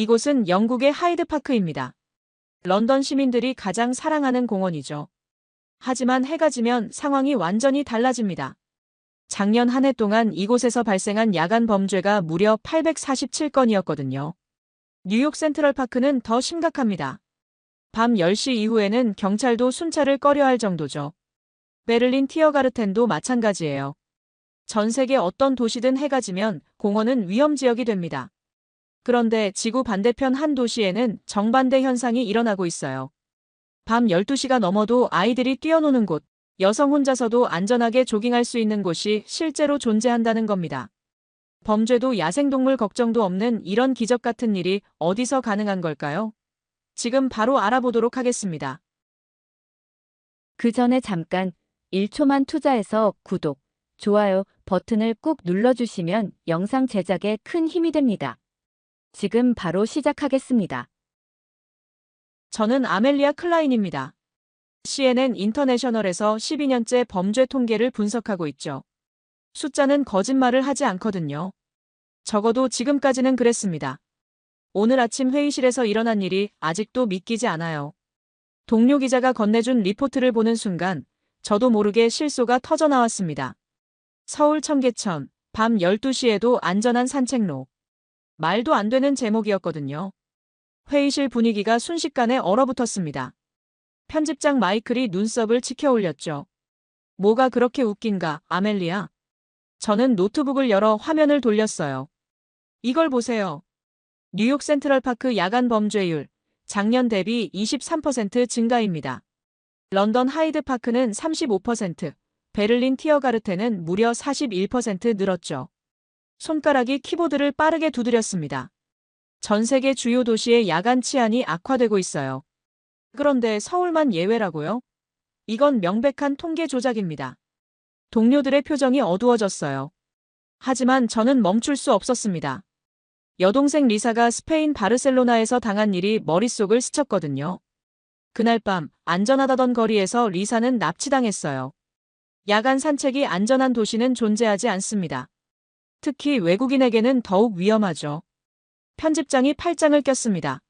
이곳은 영국의 하이드파크입니다. 런던 시민들이 가장 사랑하는 공원이죠. 하지만 해가 지면 상황이 완전히 달라집니다. 작년 한 해 동안 이곳에서 발생한 야간 범죄가 무려 847건이었거든요. 뉴욕 센트럴파크는 더 심각합니다. 밤 10시 이후에는 경찰도 순찰을 꺼려할 정도죠. 베를린 티어가르텐도 마찬가지예요. 전 세계 어떤 도시든 해가 지면 공원은 위험지역이 됩니다. 그런데 지구 반대편 한 도시에는 정반대 현상이 일어나고 있어요. 밤 12시가 넘어도 아이들이 뛰어노는 곳, 여성 혼자서도 안전하게 조깅할 수 있는 곳이 실제로 존재한다는 겁니다. 범죄도 야생동물 걱정도 없는 이런 기적 같은 일이 어디서 가능한 걸까요? 지금 바로 알아보도록 하겠습니다. 그 전에 잠깐 1초만 투자해서 구독, 좋아요 버튼을 꾹 눌러주시면 영상 제작에 큰 힘이 됩니다. 지금 바로 시작하겠습니다. 저는 아멜리아 클라인입니다. CNN 인터내셔널에서 12년째 범죄 통계를 분석하고 있죠. 숫자는 거짓말을 하지 않거든요. 적어도 지금까지는 그랬습니다. 오늘 아침 회의실에서 일어난 일이 아직도 믿기지 않아요. 동료 기자가 건네준 리포트를 보는 순간 저도 모르게 실소가 터져 나왔습니다. 서울 청계천, 밤 12시에도 안전한 산책로. 말도 안 되는 제목이었거든요. 회의실 분위기가 순식간에 얼어붙었습니다. 편집장 마이클이 눈썹을 치켜 올렸죠. 뭐가 그렇게 웃긴가, 아멜리아? 저는 노트북을 열어 화면을 돌렸어요. 이걸 보세요. 뉴욕 센트럴파크 야간 범죄율, 작년 대비 23% 증가입니다. 런던 하이드파크는 35%, 베를린 티어가르텐은 무려 41% 늘었죠. 손가락이 키보드를 빠르게 두드렸습니다. 전 세계 주요 도시의 야간 치안이 악화되고 있어요. 그런데 서울만 예외라고요? 이건 명백한 통계 조작입니다. 동료들의 표정이 어두워졌어요. 하지만 저는 멈출 수 없었습니다. 여동생 리사가 스페인 바르셀로나에서 당한 일이 머릿속을 스쳤거든요. 그날 밤 안전하다던 거리에서 리사는 납치당했어요. 야간 산책이 안전한 도시는 존재하지 않습니다. 특히 외국인에게는 더욱 위험하죠. 편집장이 팔짱을 꼈습니다.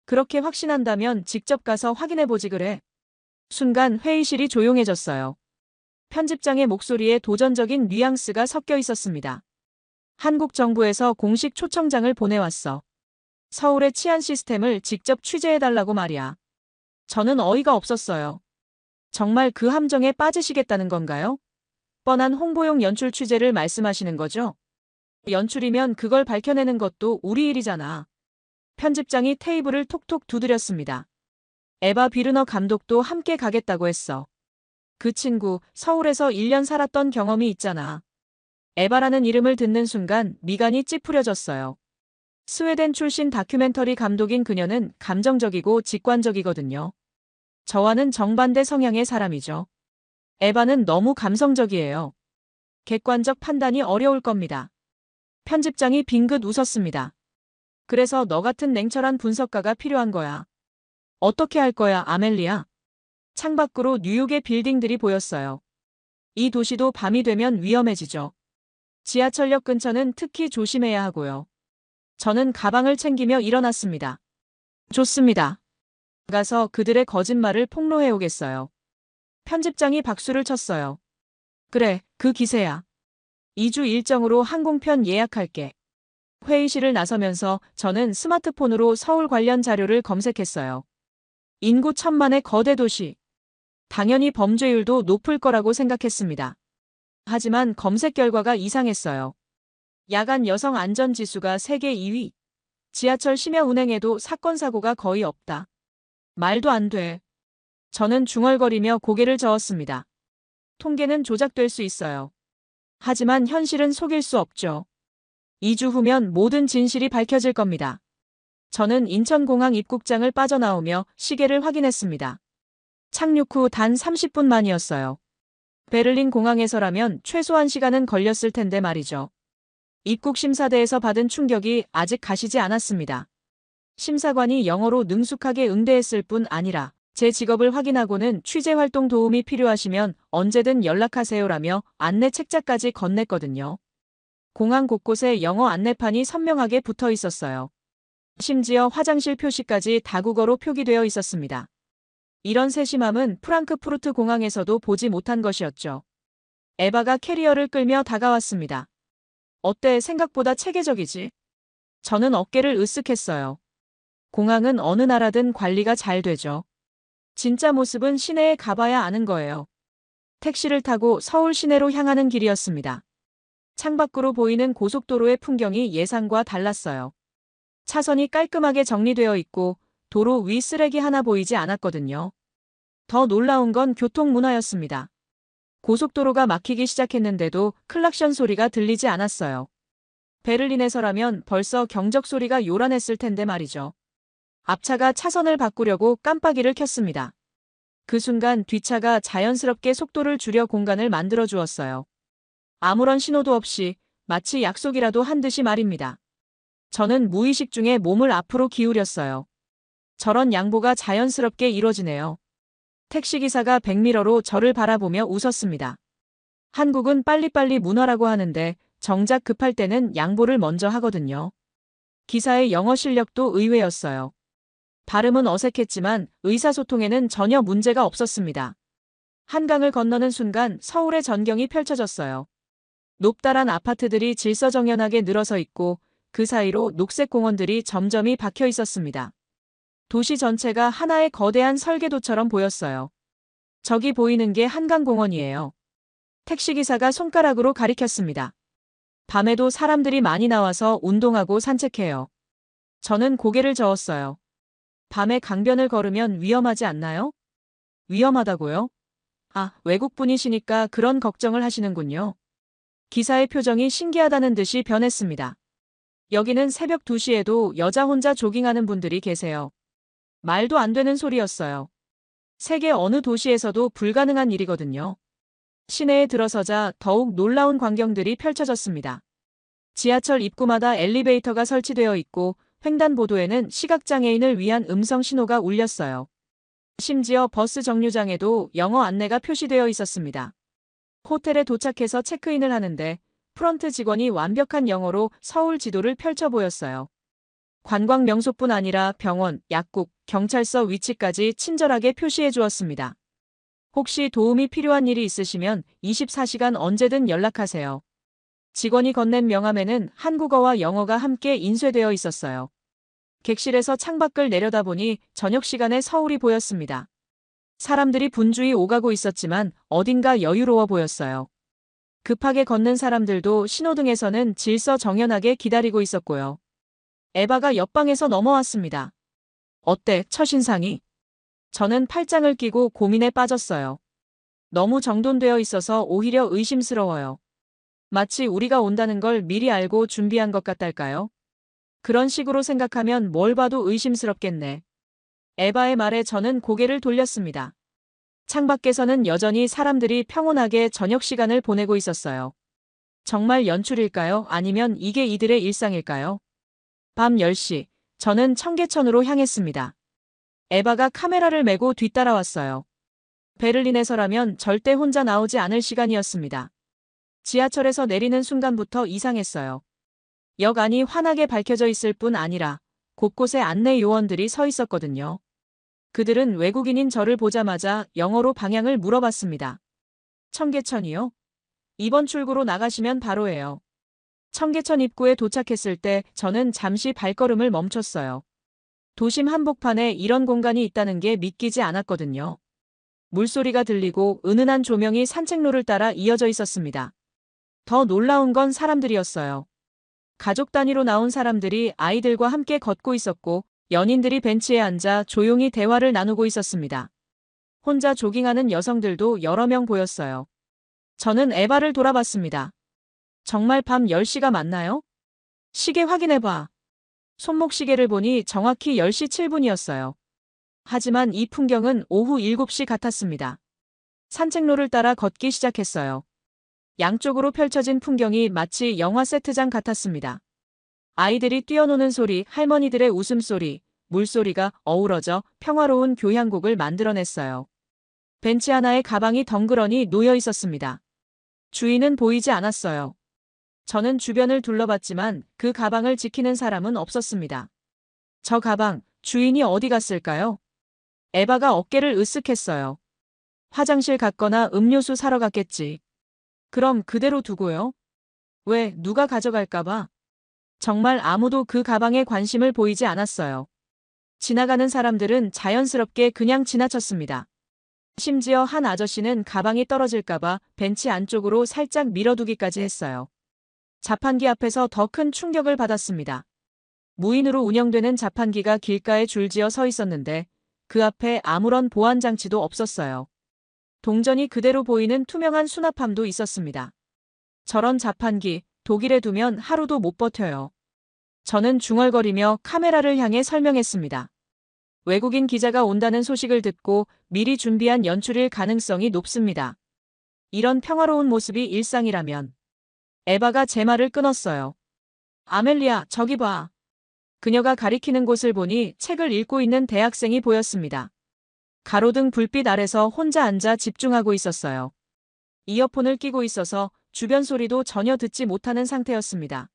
그렇게 확신한다면 직접 가서 확인해보지 그래. 순간 회의실이 조용해졌어요. 편집장의 목소리에 도전적인 뉘앙스가 섞여 있었습니다. 한국 정부에서 공식 초청장을 보내왔어. 서울의 치안 시스템을 직접 취재해달라고 말이야. 저는 어이가 없었어요. 정말 그 함정에 빠지시겠다는 건가요? 뻔한 홍보용 연출 취재를 말씀하시는 거죠? 연출이면 그걸 밝혀내는 것도 우리 일이잖아. 편집장이 테이블을 톡톡 두드렸습니다. 에바 비르너 감독도 함께 가겠다고 했어. 그 친구 서울에서 1년 살았던 경험이 있잖아. 에바라는 이름을 듣는 순간 미간이 찌푸려졌어요. 스웨덴 출신 다큐멘터리 감독인 그녀는 감정적이고 직관적이거든요. 저와는 정반대 성향의 사람이죠. 에바는 너무 감성적이에요. 객관적 판단이 어려울 겁니다. 편집장이 빙긋 웃었습니다. 그래서 너 같은 냉철한 분석가가 필요한 거야. 어떻게 할 거야, 아멜리아? 창밖으로 뉴욕의 빌딩들이 보였어요. 이 도시도 밤이 되면 위험해지죠. 지하철역 근처는 특히 조심해야 하고요. 저는 가방을 챙기며 일어났습니다. 좋습니다. 가서 그들의 거짓말을 폭로해 오겠어요. 편집장이 박수를 쳤어요. 그래, 그 기세야. 2주 일정으로 항공편 예약할게. 회의실을 나서면서 저는 스마트폰으로 서울 관련 자료를 검색했어요. 인구 1,000만의 거대 도시. 당연히 범죄율도 높을 거라고 생각했습니다. 하지만 검색 결과가 이상했어요. 야간 여성 안전지수가 세계 2위. 지하철 심야 운행에도 사건 사고가 거의 없다. 말도 안 돼. 저는 중얼거리며 고개를 저었습니다. 통계는 조작될 수 있어요. 하지만 현실은 속일 수 없죠. 2주 후면 모든 진실이 밝혀질 겁니다. 저는 인천공항 입국장을 빠져나오며 시계를 확인했습니다. 착륙 후 단 30분 만이었어요. 베를린 공항에서라면 최소 1시간은 걸렸을 텐데 말이죠. 입국 심사대에서 받은 충격이 아직 가시지 않았습니다. 심사관이 영어로 능숙하게 응대했을 뿐 아니라 제 직업을 확인하고는 취재활동 도움이 필요하시면 언제든 연락하세요라며 안내 책자까지 건넸거든요. 공항 곳곳에 영어 안내판이 선명하게 붙어 있었어요. 심지어 화장실 표시까지 다국어로 표기되어 있었습니다. 이런 세심함은 프랑크푸르트 공항에서도 보지 못한 것이었죠. 에바가 캐리어를 끌며 다가왔습니다. 어때, 생각보다 체계적이지? 저는 어깨를 으쓱했어요. 공항은 어느 나라든 관리가 잘 되죠. 진짜 모습은 시내에 가봐야 아는 거예요. 택시를 타고 서울 시내로 향하는 길이었습니다. 창밖으로 보이는 고속도로의 풍경이 예상과 달랐어요. 차선이 깔끔하게 정리되어 있고 도로 위 쓰레기 하나 보이지 않았거든요. 더 놀라운 건 교통 문화였습니다. 고속도로가 막히기 시작했는데도 클락션 소리가 들리지 않았어요. 베를린에서라면 벌써 경적 소리가 요란했을 텐데 말이죠. 앞차가 차선을 바꾸려고 깜빡이를 켰습니다. 그 순간 뒷차가 자연스럽게 속도를 줄여 공간을 만들어 주었어요. 아무런 신호도 없이 마치 약속이라도 한 듯이 말입니다. 저는 무의식 중에 몸을 앞으로 기울였어요. 저런 양보가 자연스럽게 이뤄지네요. 택시기사가 백미러로 저를 바라보며 웃었습니다. 한국은 빨리빨리 문화라고 하는데 정작 급할 때는 양보를 먼저 하거든요. 기사의 영어 실력도 의외였어요. 발음은 어색했지만 의사소통에는 전혀 문제가 없었습니다. 한강을 건너는 순간 서울의 전경이 펼쳐졌어요. 높다란 아파트들이 질서정연하게 늘어서 있고 그 사이로 녹색 공원들이 점점이 박혀 있었습니다. 도시 전체가 하나의 거대한 설계도처럼 보였어요. 저기 보이는 게 한강공원이에요. 택시기사가 손가락으로 가리켰습니다. 밤에도 사람들이 많이 나와서 운동하고 산책해요. 저는 고개를 저었어요. 밤에 강변을 걸으면 위험하지 않나요? 위험하다고요? 아, 외국분이시니까 그런 걱정을 하시는군요. 기사의 표정이 신기하다는 듯이 변했습니다. 여기는 새벽 2시에도 여자 혼자 조깅하는 분들이 계세요. 말도 안 되는 소리였어요. 세계 어느 도시에서도 불가능한 일이거든요. 시내에 들어서자 더욱 놀라운 광경들이 펼쳐졌습니다. 지하철 입구마다 엘리베이터가 설치되어 있고 횡단보도에는 시각장애인을 위한 음성 신호가 울렸어요. 심지어 버스 정류장에도 영어 안내가 표시되어 있었습니다. 호텔에 도착해서 체크인을 하는데 프런트 직원이 완벽한 영어로 서울 지도를 펼쳐 보였어요. 관광 명소뿐 아니라 병원, 약국, 경찰서 위치까지 친절하게 표시해 주었습니다. 혹시 도움이 필요한 일이 있으시면 24시간 언제든 연락하세요. 직원이 건넨 명함에는 한국어와 영어가 함께 인쇄되어 있었어요. 객실에서 창밖을 내려다보니 저녁 시간에 서울이 보였습니다. 사람들이 분주히 오가고 있었지만 어딘가 여유로워 보였어요. 급하게 걷는 사람들도 신호등에서는 질서 정연하게 기다리고 있었고요. 에바가 옆방에서 넘어왔습니다. 어때, 첫인상이? 저는 팔짱을 끼고 고민에 빠졌어요. 너무 정돈되어 있어서 오히려 의심스러워요. 마치 우리가 온다는 걸 미리 알고 준비한 것 같달까요? 그런 식으로 생각하면 뭘 봐도 의심스럽겠네. 에바의 말에 저는 고개를 돌렸습니다. 창밖에서는 여전히 사람들이 평온하게 저녁 시간을 보내고 있었어요. 정말 연출일까요? 아니면 이게 이들의 일상일까요? 밤 10시, 저는 청계천으로 향했습니다. 에바가 카메라를 메고 뒤따라왔어요. 베를린에서라면 절대 혼자 나오지 않을 시간이었습니다. 지하철에서 내리는 순간부터 이상했어요. 역 안이 환하게 밝혀져 있을 뿐 아니라 곳곳에 안내 요원들이 서 있었거든요. 그들은 외국인인 저를 보자마자 영어로 방향을 물어봤습니다. 청계천이요? 이번 출구로 나가시면 바로예요. 청계천 입구에 도착했을 때 저는 잠시 발걸음을 멈췄어요. 도심 한복판에 이런 공간이 있다는 게 믿기지 않았거든요. 물소리가 들리고 은은한 조명이 산책로를 따라 이어져 있었습니다. 더 놀라운 건 사람들이었어요. 가족 단위로 나온 사람들이 아이들과 함께 걷고 있었고 연인들이 벤치에 앉아 조용히 대화를 나누고 있었습니다. 혼자 조깅하는 여성들도 여러 명 보였어요. 저는 에바를 돌아봤습니다. 정말 밤 10시가 맞나요? 시계 확인해봐. 손목 시계를 보니 정확히 10시 7분이었어요. 하지만 이 풍경은 오후 7시 같았습니다. 산책로를 따라 걷기 시작했어요. 양쪽으로 펼쳐진 풍경이 마치 영화 세트장 같았습니다. 아이들이 뛰어노는 소리, 할머니들의 웃음소리, 물소리가 어우러져 평화로운 교향곡을 만들어냈어요. 벤치 하나에 가방이 덩그러니 놓여 있었습니다. 주인은 보이지 않았어요. 저는 주변을 둘러봤지만 그 가방을 지키는 사람은 없었습니다. 저 가방, 주인이 어디 갔을까요? 에바가 어깨를 으쓱했어요. 화장실 갔거나 음료수 사러 갔겠지. 그럼 그대로 두고요. 왜, 누가 가져갈까봐? 정말 아무도 그 가방에 관심을 보이지 않았어요. 지나가는 사람들은 자연스럽게 그냥 지나쳤습니다. 심지어 한 아저씨는 가방이 떨어질까봐 벤치 안쪽으로 살짝 밀어두기까지 했어요. 자판기 앞에서 더 큰 충격을 받았습니다. 무인으로 운영되는 자판기가 길가에 줄지어 서 있었는데 그 앞에 아무런 보안 장치도 없었어요. 동전이 그대로 보이는 투명한 수납함도 있었습니다. 저런 자판기, 독일에 두면 하루도 못 버텨요. 저는 중얼거리며 카메라를 향해 설명했습니다. 외국인 기자가 온다는 소식을 듣고 미리 준비한 연출일 가능성이 높습니다. 이런 평화로운 모습이 일상이라면. 에바가 제 말을 끊었어요. 아멜리아, 저기 봐. 그녀가 가리키는 곳을 보니 책을 읽고 있는 대학생이 보였습니다. 가로등 불빛 아래서 혼자 앉아 집중하고 있었어요. 이어폰을 끼고 있어서 주변 소리도 전혀 듣지 못하는 상태였습니다.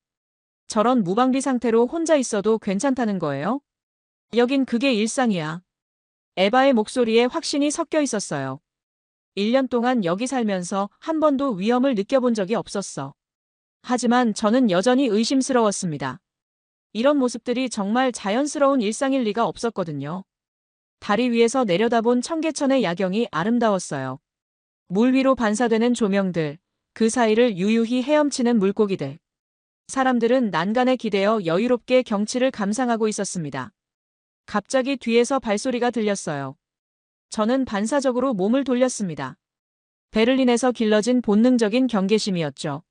저런 무방비 상태로 혼자 있어도 괜찮다는 거예요? 여긴 그게 일상이야. 에바의 목소리에 확신이 섞여 있었어요. 1년 동안 여기 살면서 한 번도 위험을 느껴본 적이 없었어. 하지만 저는 여전히 의심스러웠습니다. 이런 모습들이 정말 자연스러운 일상일 리가 없었거든요. 다리 위에서 내려다본 청계천의 야경이 아름다웠어요. 물 위로 반사되는 조명들, 그 사이를 유유히 헤엄치는 물고기들. 사람들은 난간에 기대어 여유롭게 경치를 감상하고 있었습니다. 갑자기 뒤에서 발소리가 들렸어요. 저는 반사적으로 몸을 돌렸습니다. 베를린에서 길러진 본능적인 경계심이었죠.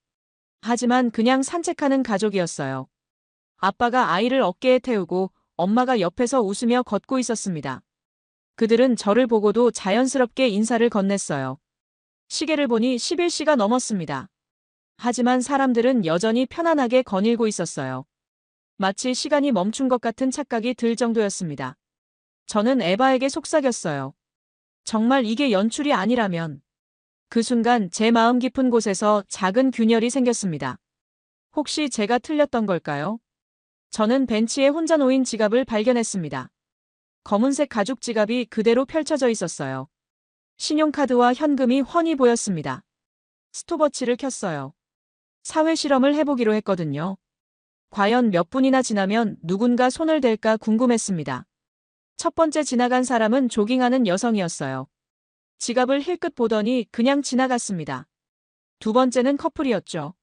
하지만 그냥 산책하는 가족이었어요. 아빠가 아이를 어깨에 태우고 엄마가 옆에서 웃으며 걷고 있었습니다. 그들은 저를 보고도 자연스럽게 인사를 건넸어요. 시계를 보니 11시가 넘었습니다. 하지만 사람들은 여전히 편안하게 거닐고 있었어요. 마치 시간이 멈춘 것 같은 착각이 들 정도였습니다. 저는 에바에게 속삭였어요. 정말 이게 연출이 아니라면. 그 순간 제 마음 깊은 곳에서 작은 균열이 생겼습니다. 혹시 제가 틀렸던 걸까요? 저는 벤치에 혼자 놓인 지갑을 발견했습니다. 검은색 가죽 지갑이 그대로 펼쳐져 있었어요. 신용카드와 현금이 훤히 보였습니다. 스톱워치를 켰어요. 사회 실험을 해보기로 했거든요. 과연 몇 분이나 지나면 누군가 손을 댈까 궁금했습니다. 첫 번째 지나간 사람은 조깅하는 여성이었어요. 지갑을 힐끗 보더니 그냥 지나갔습니다. 두 번째는 커플이었죠.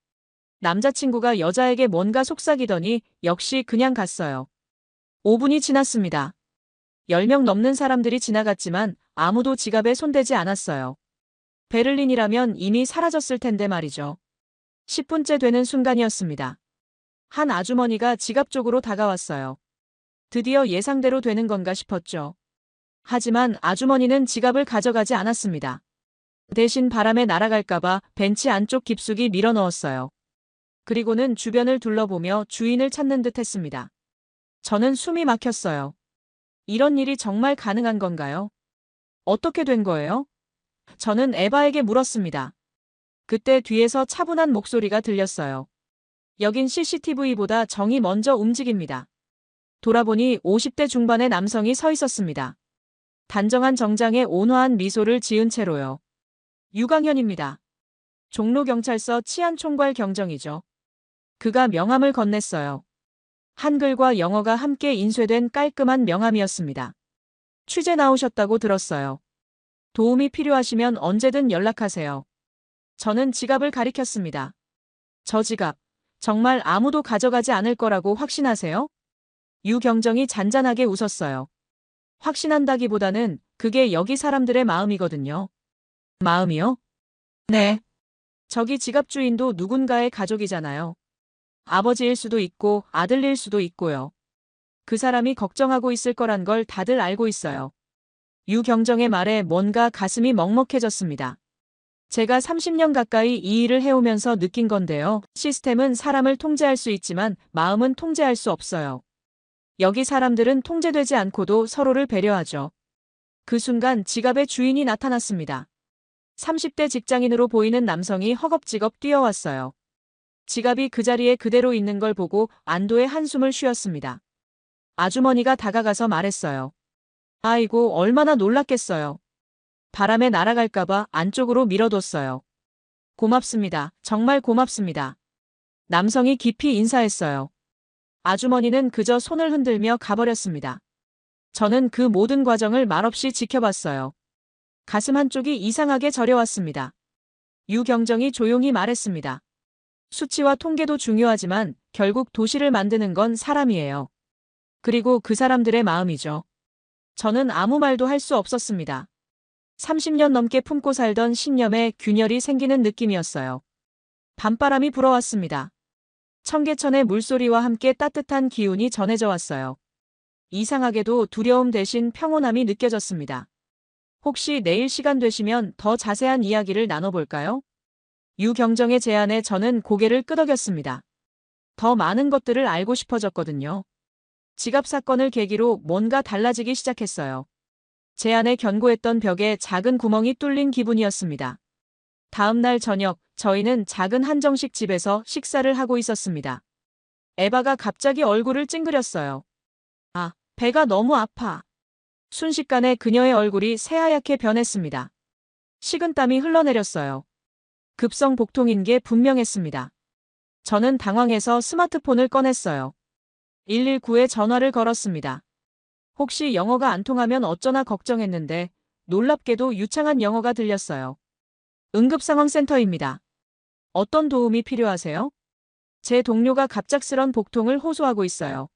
남자친구가 여자에게 뭔가 속삭이더니 역시 그냥 갔어요. 5분이 지났습니다. 10명 넘는 사람들이 지나갔지만 아무도 지갑에 손대지 않았어요. 베를린이라면 이미 사라졌을 텐데 말이죠. 10분째 되는 순간이었습니다. 한 아주머니가 지갑 쪽으로 다가왔어요. 드디어 예상대로 되는 건가 싶었죠. 하지만 아주머니는 지갑을 가져가지 않았습니다. 대신 바람에 날아갈까봐 벤치 안쪽 깊숙이 밀어넣었어요. 그리고는 주변을 둘러보며 주인을 찾는 듯 했습니다. 저는 숨이 막혔어요. 이런 일이 정말 가능한 건가요? 어떻게 된 거예요? 저는 에바에게 물었습니다. 그때 뒤에서 차분한 목소리가 들렸어요. 여긴 CCTV보다 정이 먼저 움직입니다. 돌아보니 50대 중반의 남성이 서 있었습니다. 단정한 정장에 온화한 미소를 지은 채로요. 유강현입니다. 종로경찰서 치안총괄 경정이죠. 그가 명함을 건넸어요. 한글과 영어가 함께 인쇄된 깔끔한 명함이었습니다. 취재 나오셨다고 들었어요. 도움이 필요하시면 언제든 연락하세요. 저는 지갑을 가리켰습니다. 저 지갑, 정말 아무도 가져가지 않을 거라고 확신하세요? 유경정이 잔잔하게 웃었어요. 확신한다기보다는 그게 여기 사람들의 마음이거든요. 마음이요? 네. 저기 지갑 주인도 누군가의 가족이잖아요. 아버지일 수도 있고 아들일 수도 있고요. 그 사람이 걱정하고 있을 거란 걸 다들 알고 있어요. 유경정의 말에 뭔가 가슴이 먹먹해졌습니다. 제가 30년 가까이 이 일을 해오면서 느낀 건데요. 시스템은 사람을 통제할 수 있지만 마음은 통제할 수 없어요. 여기 사람들은 통제되지 않고도 서로를 배려하죠. 그 순간 지갑의 주인이 나타났습니다. 30대 직장인으로 보이는 남성이 허겁지겁 뛰어왔어요. 지갑이 그 자리에 그대로 있는 걸 보고 안도의 한숨을 쉬었습니다. 아주머니가 다가가서 말했어요. 아이고, 얼마나 놀랐겠어요. 바람에 날아갈까봐 안쪽으로 밀어뒀어요. 고맙습니다. 정말 고맙습니다. 남성이 깊이 인사했어요. 아주머니는 그저 손을 흔들며 가버렸습니다. 저는 그 모든 과정을 말없이 지켜봤어요. 가슴 한쪽이 이상하게 저려왔습니다. 유경정이 조용히 말했습니다. 수치와 통계도 중요하지만 결국 도시를 만드는 건 사람이에요. 그리고 그 사람들의 마음이죠. 저는 아무 말도 할 수 없었습니다. 30년 넘게 품고 살던 신념에 균열이 생기는 느낌이었어요. 밤바람이 불어왔습니다. 청계천의 물소리와 함께 따뜻한 기운이 전해져 왔어요. 이상하게도 두려움 대신 평온함이 느껴졌습니다. 혹시 내일 시간 되시면 더 자세한 이야기를 나눠볼까요? 유경정의 제안에 저는 고개를 끄덕였습니다. 더 많은 것들을 알고 싶어졌거든요. 지갑 사건을 계기로 뭔가 달라지기 시작했어요. 제 안에 견고했던 벽에 작은 구멍이 뚫린 기분이었습니다. 다음 날 저녁, 저희는 작은 한정식 집에서 식사를 하고 있었습니다. 에바가 갑자기 얼굴을 찡그렸어요. 아, 배가 너무 아파. 순식간에 그녀의 얼굴이 새하얗게 변했습니다. 식은땀이 흘러내렸어요. 급성 복통인 게 분명했습니다. 저는 당황해서 스마트폰을 꺼냈어요. 119에 전화를 걸었습니다. 혹시 영어가 안 통하면 어쩌나 걱정했는데 놀랍게도 유창한 영어가 들렸어요. 응급상황센터입니다. 어떤 도움이 필요하세요? 제 동료가 갑작스런 복통을 호소하고 있어요.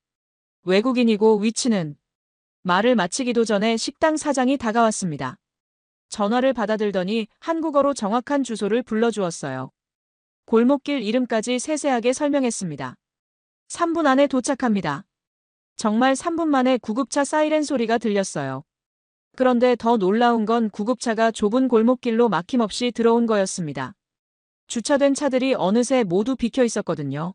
외국인이고 위치는. 말을 마치기도 전에 식당 사장이 다가왔습니다. 전화를 받아들더니 한국어로 정확한 주소를 불러주었어요. 골목길 이름까지 세세하게 설명했습니다. 3분 안에 도착합니다. 정말 3분 만에 구급차 사이렌 소리가 들렸어요. 그런데 더 놀라운 건 구급차가 좁은 골목길로 막힘없이 들어온 거였습니다. 주차된 차들이 어느새 모두 비켜 있었거든요.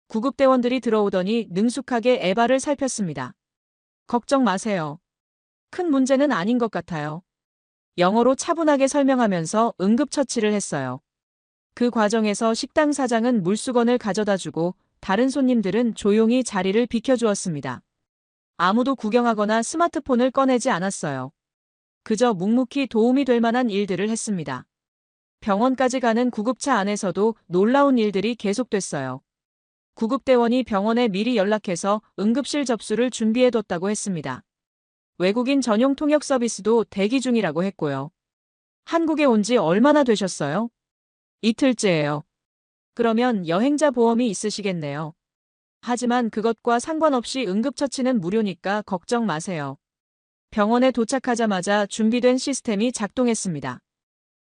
구급대원들이 들어오더니 능숙하게 에바를 살폈습니다. 걱정 마세요. 큰 문제는 아닌 것 같아요. 영어로 차분하게 설명하면서 응급처치를 했어요. 그 과정에서 식당 사장은 물수건을 가져다주고 다른 손님들은 조용히 자리를 비켜주었습니다. 아무도 구경하거나 스마트폰을 꺼내지 않았어요. 그저 묵묵히 도움이 될 만한 일들을 했습니다. 병원까지 가는 구급차 안에서도 놀라운 일들이 계속됐어요. 구급대원이 병원에 미리 연락해서 응급실 접수를 준비해뒀다고 했습니다. 외국인 전용 통역 서비스도 대기 중이라고 했고요. 한국에 온 지 얼마나 되셨어요? 이틀째예요. 그러면 여행자 보험이 있으시겠네요. 하지만 그것과 상관없이 응급처치는 무료니까 걱정 마세요. 병원에 도착하자마자 준비된 시스템이 작동했습니다.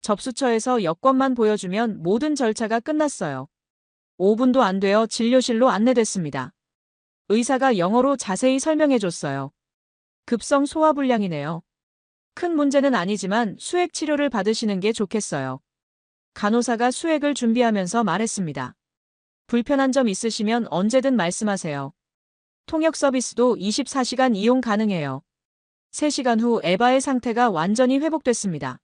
접수처에서 여권만 보여주면 모든 절차가 끝났어요. 5분도 안 되어 진료실로 안내됐습니다. 의사가 영어로 자세히 설명해줬어요. 급성 소화불량이네요. 큰 문제는 아니지만 수액 치료를 받으시는 게 좋겠어요. 간호사가 수액을 준비하면서 말했습니다. 불편한 점 있으시면 언제든 말씀하세요. 통역 서비스도 24시간 이용 가능해요. 3시간 후 에바의 상태가 완전히 회복됐습니다.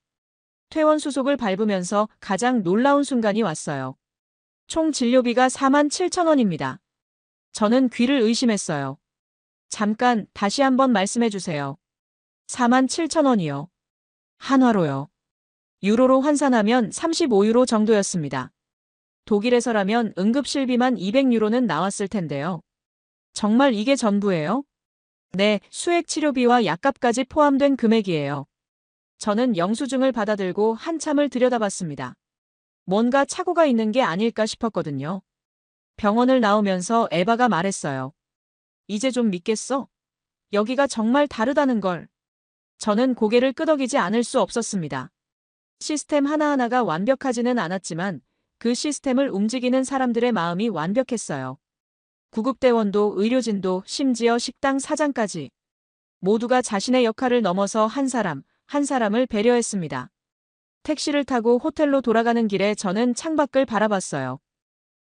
퇴원 수속을 밟으면서 가장 놀라운 순간이 왔어요. 총 진료비가 47,000원입니다. 저는 귀를 의심했어요. 잠깐 다시 한번 말씀해 주세요. 47,000원이요. 한화로요. 유로로 환산하면 35유로 정도였습니다. 독일에서라면 응급실비만 200유로는 나왔을 텐데요. 정말 이게 전부예요? 네, 수액 치료비와 약값까지 포함된 금액이에요. 저는 영수증을 받아들고 한참을 들여다봤습니다. 뭔가 착오가 있는 게 아닐까 싶었거든요. 병원을 나오면서 에바가 말했어요. 이제 좀 믿겠어? 여기가 정말 다르다는 걸. 저는 고개를 끄덕이지 않을 수 없었습니다. 시스템 하나하나가 완벽하지는 않았지만 그 시스템을 움직이는 사람들의 마음이 완벽했어요. 구급대원도 의료진도 심지어 식당 사장까지. 모두가 자신의 역할을 넘어서 한 사람을 배려했습니다. 택시를 타고 호텔로 돌아가는 길에 저는 창밖을 바라봤어요.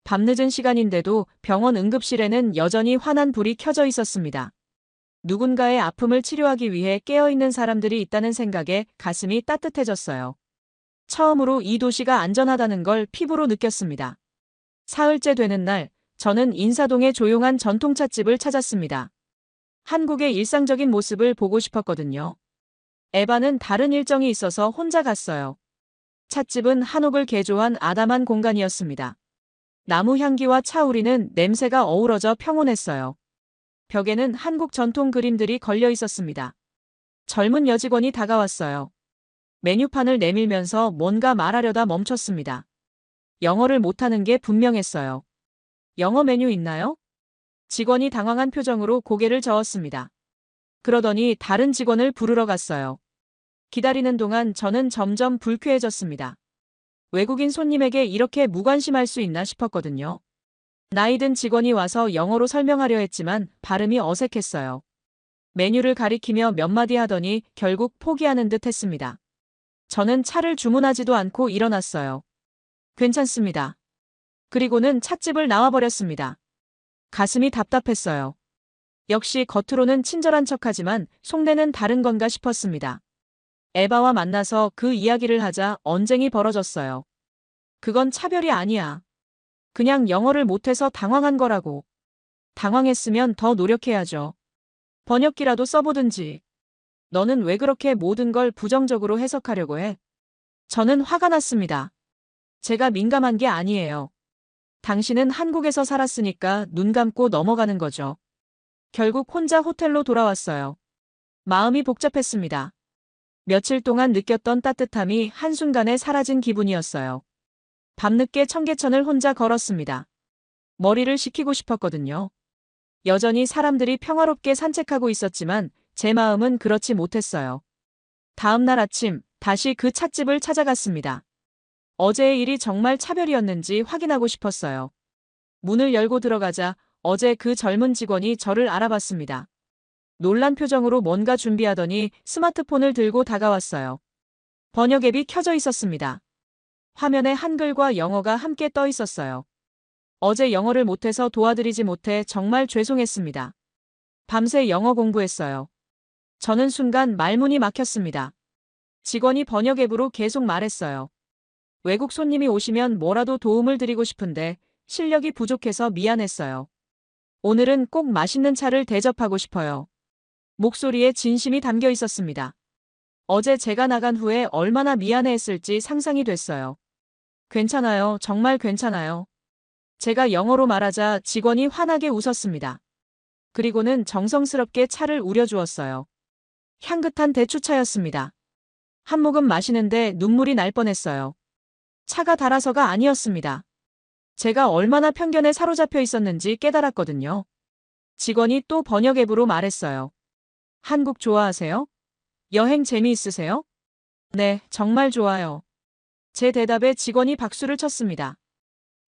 밤늦은 시간인데도 병원 응급실에는 여전히 환한 불이 켜져 있었습니다. 누군가의 아픔을 치료하기 위해 깨어있는 사람들이 있다는 생각에 가슴이 따뜻해졌어요. 처음으로 이 도시가 안전하다는 걸 피부로 느꼈습니다. 사흘째 되는 날, 저는 인사동의 조용한 전통찻집을 찾았습니다. 한국의 일상적인 모습을 보고 싶었거든요. 에바는 다른 일정이 있어서 혼자 갔어요. 찻집은 한옥을 개조한 아담한 공간이었습니다. 나무 향기와 차우리는 냄새가 어우러져 평온했어요. 벽에는 한국 전통 그림들이 걸려 있었습니다. 젊은 여직원이 다가왔어요. 메뉴판을 내밀면서 뭔가 말하려다 멈췄습니다. 영어를 못하는 게 분명했어요. 영어 메뉴 있나요? 직원이 당황한 표정으로 고개를 저었습니다. 그러더니 다른 직원을 부르러 갔어요. 기다리는 동안 저는 점점 불쾌해졌습니다. 외국인 손님에게 이렇게 무관심할 수 있나 싶었거든요. 나이든 직원이 와서 영어로 설명하려 했지만 발음이 어색했어요. 메뉴를 가리키며 몇 마디 하더니 결국 포기하는 듯 했습니다. 저는 차를 주문하지도 않고 일어났어요. 괜찮습니다. 그리고는 찻집을 나와버렸습니다. 가슴이 답답했어요. 역시 겉으로는 친절한 척하지만 속내는 다른 건가 싶었습니다. 에바와 만나서 그 이야기를 하자 언쟁이 벌어졌어요. 그건 차별이 아니야. 그냥 영어를 못해서 당황한 거라고. 당황했으면 더 노력해야죠. 번역기라도 써보든지. 너는 왜 그렇게 모든 걸 부정적으로 해석하려고 해? 저는 화가 났습니다. 제가 민감한 게 아니에요. 당신은 한국에서 살았으니까 눈 감고 넘어가는 거죠. 결국 혼자 호텔로 돌아왔어요. 마음이 복잡했습니다. 며칠 동안 느꼈던 따뜻함이 한순간에 사라진 기분이었어요. 밤늦게 청계천을 혼자 걸었습니다. 머리를 식히고 싶었거든요. 여전히 사람들이 평화롭게 산책하고 있었지만 제 마음은 그렇지 못했어요. 다음 날 아침 다시 그 찻집을 찾아갔습니다. 어제의 일이 정말 차별이었는지 확인하고 싶었어요. 문을 열고 들어가자 어제 그 젊은 직원이 저를 알아봤습니다. 놀란 표정으로 뭔가 준비하더니 스마트폰을 들고 다가왔어요. 번역 앱이 켜져 있었습니다. 화면에 한글과 영어가 함께 떠 있었어요. 어제 영어를 못해서 도와드리지 못해 정말 죄송했습니다. 밤새 영어 공부했어요. 저는 순간 말문이 막혔습니다. 직원이 번역 앱으로 계속 말했어요. 외국 손님이 오시면 뭐라도 도움을 드리고 싶은데 실력이 부족해서 미안했어요. 오늘은 꼭 맛있는 차를 대접하고 싶어요. 목소리에 진심이 담겨 있었습니다. 어제 제가 나간 후에 얼마나 미안해했을지 상상이 됐어요. 괜찮아요. 정말 괜찮아요. 제가 영어로 말하자 직원이 환하게 웃었습니다. 그리고는 정성스럽게 차를 우려주었어요. 향긋한 대추차였습니다. 한 모금 마시는데 눈물이 날 뻔했어요. 차가 달아서가 아니었습니다. 제가 얼마나 편견에 사로잡혀 있었는지 깨달았거든요. 직원이 또 번역 앱으로 말했어요. 한국 좋아하세요? 여행 재미있으세요? 네, 정말 좋아요. 제 대답에 직원이 박수를 쳤습니다.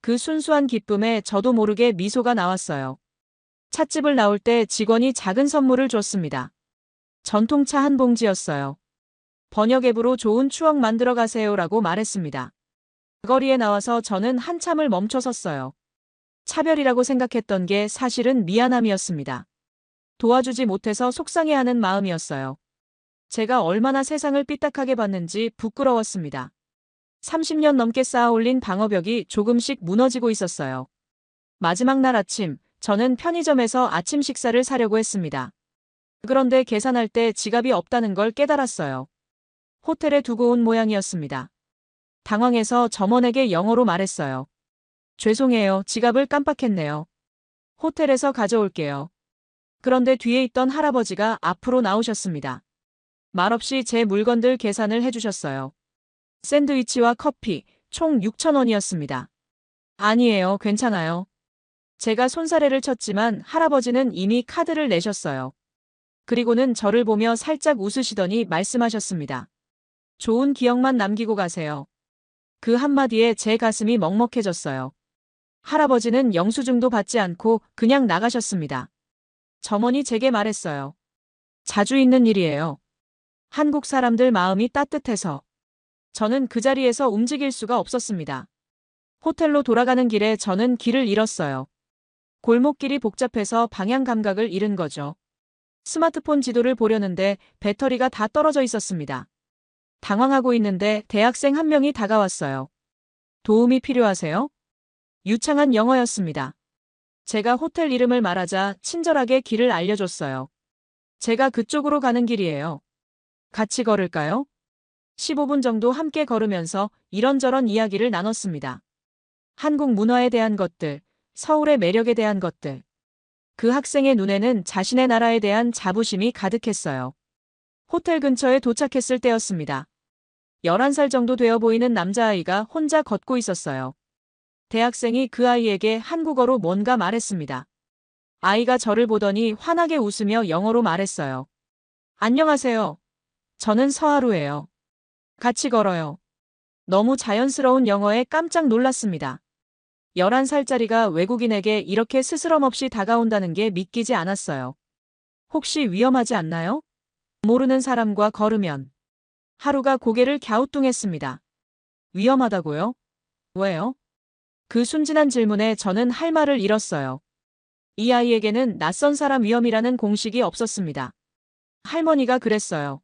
그 순수한 기쁨에 저도 모르게 미소가 나왔어요. 찻집을 나올 때 직원이 작은 선물을 줬습니다. 전통차 한 봉지였어요. 번역 앱으로 좋은 추억 만들어 가세요라고 말했습니다. 거리에 나와서 저는 한참을 멈춰 섰어요. 차별이라고 생각했던 게 사실은 미안함이었습니다. 도와주지 못해서 속상해하는 마음이었어요. 제가 얼마나 세상을 삐딱하게 봤는지 부끄러웠습니다. 30년 넘게 쌓아올린 방어벽이 조금씩 무너지고 있었어요. 마지막 날 아침, 저는 편의점에서 아침 식사를 사려고 했습니다. 그런데 계산할 때 지갑이 없다는 걸 깨달았어요. 호텔에 두고 온 모양이었습니다. 당황해서 점원에게 영어로 말했어요. 죄송해요. 지갑을 깜빡했네요. 호텔에서 가져올게요. 그런데 뒤에 있던 할아버지가 앞으로 나오셨습니다. 말없이 제 물건들 계산을 해주셨어요. 샌드위치와 커피, 총 6,000원이었습니다. 아니에요. 괜찮아요. 제가 손사래를 쳤지만 할아버지는 이미 카드를 내셨어요. 그리고는 저를 보며 살짝 웃으시더니 말씀하셨습니다. 좋은 기억만 남기고 가세요. 그 한마디에 제 가슴이 먹먹해졌어요. 할아버지는 영수증도 받지 않고 그냥 나가셨습니다. 점원이 제게 말했어요. 자주 있는 일이에요. 한국 사람들 마음이 따뜻해서. 저는 그 자리에서 움직일 수가 없었습니다. 호텔로 돌아가는 길에 저는 길을 잃었어요. 골목길이 복잡해서 방향 감각을 잃은 거죠. 스마트폰 지도를 보려는데 배터리가 다 떨어져 있었습니다. 당황하고 있는데 대학생 한 명이 다가왔어요. 도움이 필요하세요? 유창한 영어였습니다. 제가 호텔 이름을 말하자 친절하게 길을 알려줬어요. 제가 그쪽으로 가는 길이에요. 같이 걸을까요? 15분 정도 함께 걸으면서 이런저런 이야기를 나눴습니다. 한국 문화에 대한 것들, 서울의 매력에 대한 것들. 그 학생의 눈에는 자신의 나라에 대한 자부심이 가득했어요. 호텔 근처에 도착했을 때였습니다. 11살 정도 되어 보이는 남자아이가 혼자 걷고 있었어요. 대학생이 그 아이에게 한국어로 뭔가 말했습니다. 아이가 저를 보더니 환하게 웃으며 영어로 말했어요. 안녕하세요. 저는 서하루예요. 같이 걸어요. 너무 자연스러운 영어에 깜짝 놀랐습니다. 11살짜리가 외국인에게 이렇게 스스럼 없이 다가온다는 게 믿기지 않았어요. 혹시 위험하지 않나요? 모르는 사람과 걸으면. 하루가 고개를 갸우뚱했습니다. 위험하다고요? 왜요? 그 순진한 질문에 저는 할 말을 잃었어요. 이 아이에게는 낯선 사람 위험이라는 공식이 없었습니다. 할머니가 그랬어요.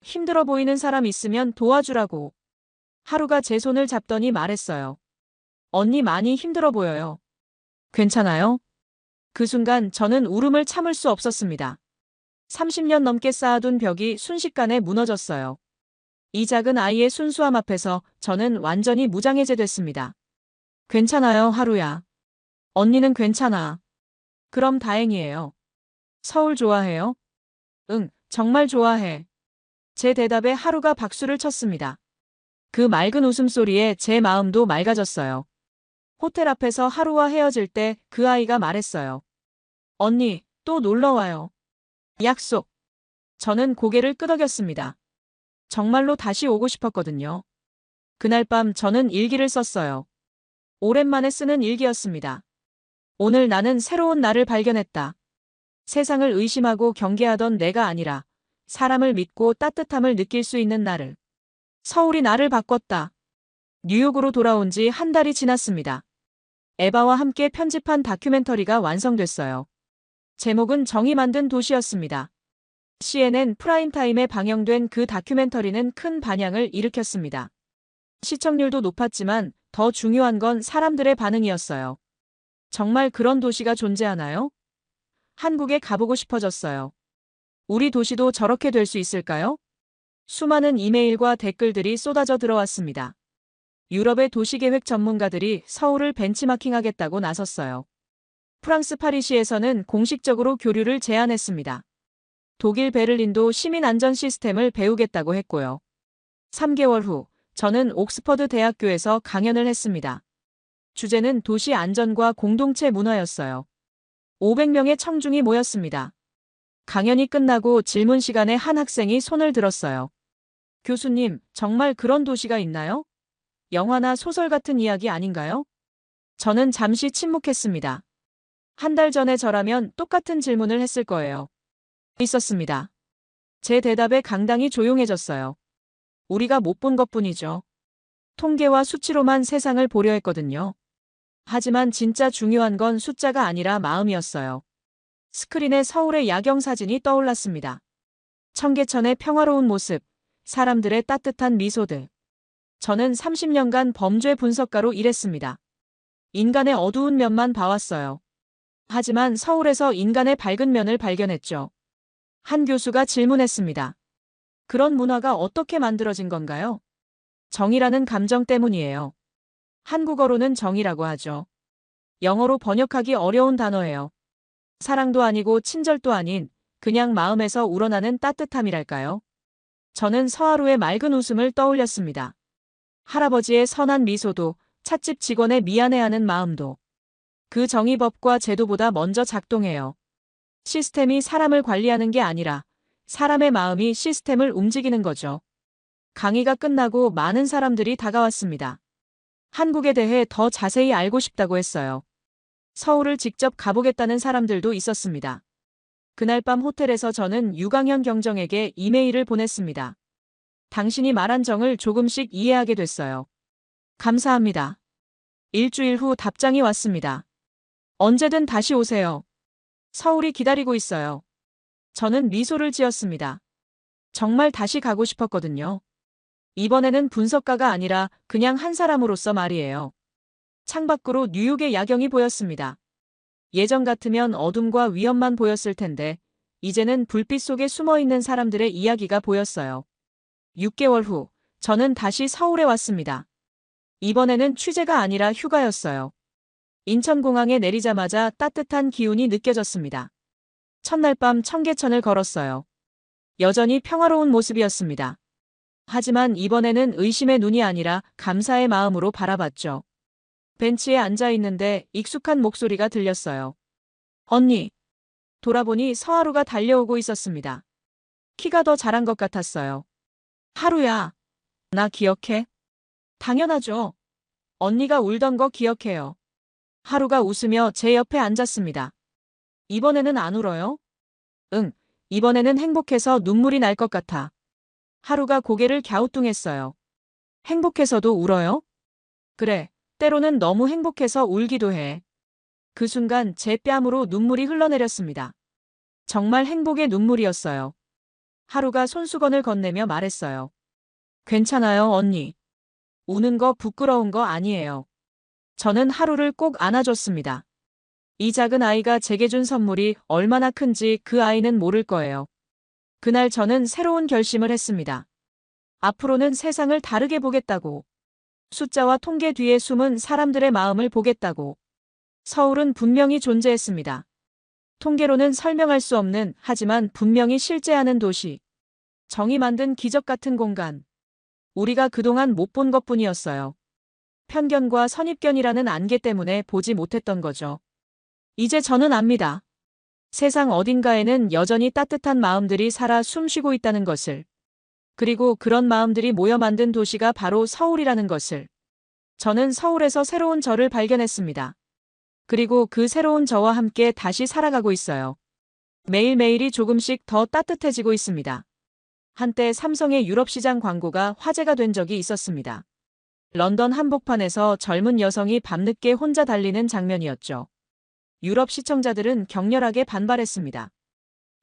힘들어 보이는 사람 있으면 도와주라고. 하루가 제 손을 잡더니 말했어요. 언니 많이 힘들어 보여요. 괜찮아요? 그 순간 저는 울음을 참을 수 없었습니다. 30년 넘게 쌓아둔 벽이 순식간에 무너졌어요. 이 작은 아이의 순수함 앞에서 저는 완전히 무장해제됐습니다. 괜찮아요, 하루야. 언니는 괜찮아. 그럼 다행이에요. 서울 좋아해요? 응, 정말 좋아해. 제 대답에 하루가 박수를 쳤습니다. 그 맑은 웃음소리에 제 마음도 맑아졌어요. 호텔 앞에서 하루와 헤어질 때 그 아이가 말했어요. 언니, 또 놀러 와요. 약속. 저는 고개를 끄덕였습니다. 정말로 다시 오고 싶었거든요. 그날 밤 저는 일기를 썼어요. 오랜만에 쓰는 일기였습니다. 오늘 나는 새로운 나를 발견했다. 세상을 의심하고 경계하던 내가 아니라 사람을 믿고 따뜻함을 느낄 수 있는 나를. 서울이 나를 바꿨다. 뉴욕으로 돌아온 지 한 달이 지났습니다. 에바와 함께 편집한 다큐멘터리가 완성됐어요. 제목은 정이 만든 도시였습니다. CNN 프라임타임에 방영된 그 다큐멘터리는 큰 반향을 일으켰습니다. 시청률도 높았지만 더 중요한 건 사람들의 반응이었어요. 정말 그런 도시가 존재하나요? 한국에 가보고 싶어졌어요. 우리 도시도 저렇게 될 수 있을까요? 수많은 이메일과 댓글들이 쏟아져 들어왔습니다. 유럽의 도시계획 전문가들이 서울을 벤치마킹하겠다고 나섰어요. 프랑스 파리시에서는 공식적으로 교류를 제안했습니다. 독일 베를린도 시민 안전 시스템을 배우겠다고 했고요. 3개월 후 저는 옥스퍼드 대학교에서 강연을 했습니다. 주제는 도시 안전과 공동체 문화였어요. 500명의 청중이 모였습니다. 강연이 끝나고 질문 시간에 한 학생이 손을 들었어요. 교수님, 정말 그런 도시가 있나요? 영화나 소설 같은 이야기 아닌가요? 저는 잠시 침묵했습니다. 한 달 전에 저라면 똑같은 질문을 했을 거예요. 있었습니다. 제 대답에 강당이 조용해졌어요. 우리가 못 본 것뿐이죠. 통계와 수치로만 세상을 보려 했거든요. 하지만 진짜 중요한 건 숫자가 아니라 마음이었어요. 스크린에 서울의 야경 사진이 떠올랐습니다. 청계천의 평화로운 모습, 사람들의 따뜻한 미소들. 저는 30년간 범죄 분석가로 일했습니다. 인간의 어두운 면만 봐왔어요. 하지만 서울에서 인간의 밝은 면을 발견했죠. 한 교수가 질문했습니다. 그런 문화가 어떻게 만들어진 건가요? 정의라는 감정 때문이에요. 한국어로는 정의라고 하죠. 영어로 번역하기 어려운 단어예요. 사랑도 아니고 친절도 아닌 그냥 마음에서 우러나는 따뜻함이랄까요? 저는 서하루의 맑은 웃음을 떠올렸습니다. 할아버지의 선한 미소도 찻집 직원의 미안해하는 마음도. 그 정의법과 제도보다 먼저 작동해요. 시스템이 사람을 관리하는 게 아니라 사람의 마음이 시스템을 움직이는 거죠. 강의가 끝나고 많은 사람들이 다가왔습니다. 한국에 대해 더 자세히 알고 싶다고 했어요. 서울을 직접 가보겠다는 사람들도 있었습니다. 그날 밤 호텔에서 저는 유강현 경정에게 이메일을 보냈습니다. 당신이 말한 정을 조금씩 이해하게 됐어요. 감사합니다. 일주일 후 답장이 왔습니다. 언제든 다시 오세요. 서울이 기다리고 있어요. 저는 미소를 지었습니다. 정말 다시 가고 싶었거든요. 이번에는 분석가가 아니라 그냥 한 사람으로서 말이에요. 창밖으로 뉴욕의 야경이 보였습니다. 예전 같으면 어둠과 위험만 보였을 텐데 이제는 불빛 속에 숨어 있는 사람들의 이야기가 보였어요. 6개월 후, 저는 다시 서울에 왔습니다. 이번에는 취재가 아니라 휴가였어요. 인천공항에 내리자마자 따뜻한 기운이 느껴졌습니다. 첫날 밤 청계천을 걸었어요. 여전히 평화로운 모습이었습니다. 하지만 이번에는 의심의 눈이 아니라 감사의 마음으로 바라봤죠. 벤치에 앉아 있는데 익숙한 목소리가 들렸어요. 언니. 돌아보니 서하루가 달려오고 있었습니다. 키가 더 자란 것 같았어요. 하루야. 나 기억해? 당연하죠. 언니가 울던 거 기억해요. 하루가 웃으며 제 옆에 앉았습니다. 이번에는 안 울어요? 응, 이번에는 행복해서 눈물이 날 것 같아. 하루가 고개를 갸우뚱했어요. 행복해서도 울어요? 그래, 때로는 너무 행복해서 울기도 해. 그 순간 제 뺨으로 눈물이 흘러내렸습니다. 정말 행복의 눈물이었어요. 하루가 손수건을 건네며 말했어요. 괜찮아요, 언니. 우는 거 부끄러운 거 아니에요. 저는 하루를 꼭 안아줬습니다. 이 작은 아이가 제게 준 선물이 얼마나 큰지 그 아이는 모를 거예요. 그날 저는 새로운 결심을 했습니다. 앞으로는 세상을 다르게 보겠다고. 숫자와 통계 뒤에 숨은 사람들의 마음을 보겠다고. 서울은 분명히 존재했습니다. 통계로는 설명할 수 없는, 하지만 분명히 실제하는 도시. 정이 만든 기적 같은 공간. 우리가 그동안 못 본 것뿐이었어요. 편견과 선입견이라는 안개 때문에 보지 못했던 거죠. 이제 저는 압니다. 세상 어딘가에는 여전히 따뜻한 마음들이 살아 숨쉬고 있다는 것을. 그리고 그런 마음들이 모여 만든 도시가 바로 서울이라는 것을. 저는 서울에서 새로운 저를 발견했습니다. 그리고 그 새로운 저와 함께 다시 살아가고 있어요. 매일매일이 조금씩 더 따뜻해지고 있습니다. 한때 삼성의 유럽시장 광고가 화제가 된 적이 있었습니다. 런던 한복판에서 젊은 여성이 밤늦게 혼자 달리는 장면이었죠. 유럽 시청자들은 격렬하게 반발했습니다.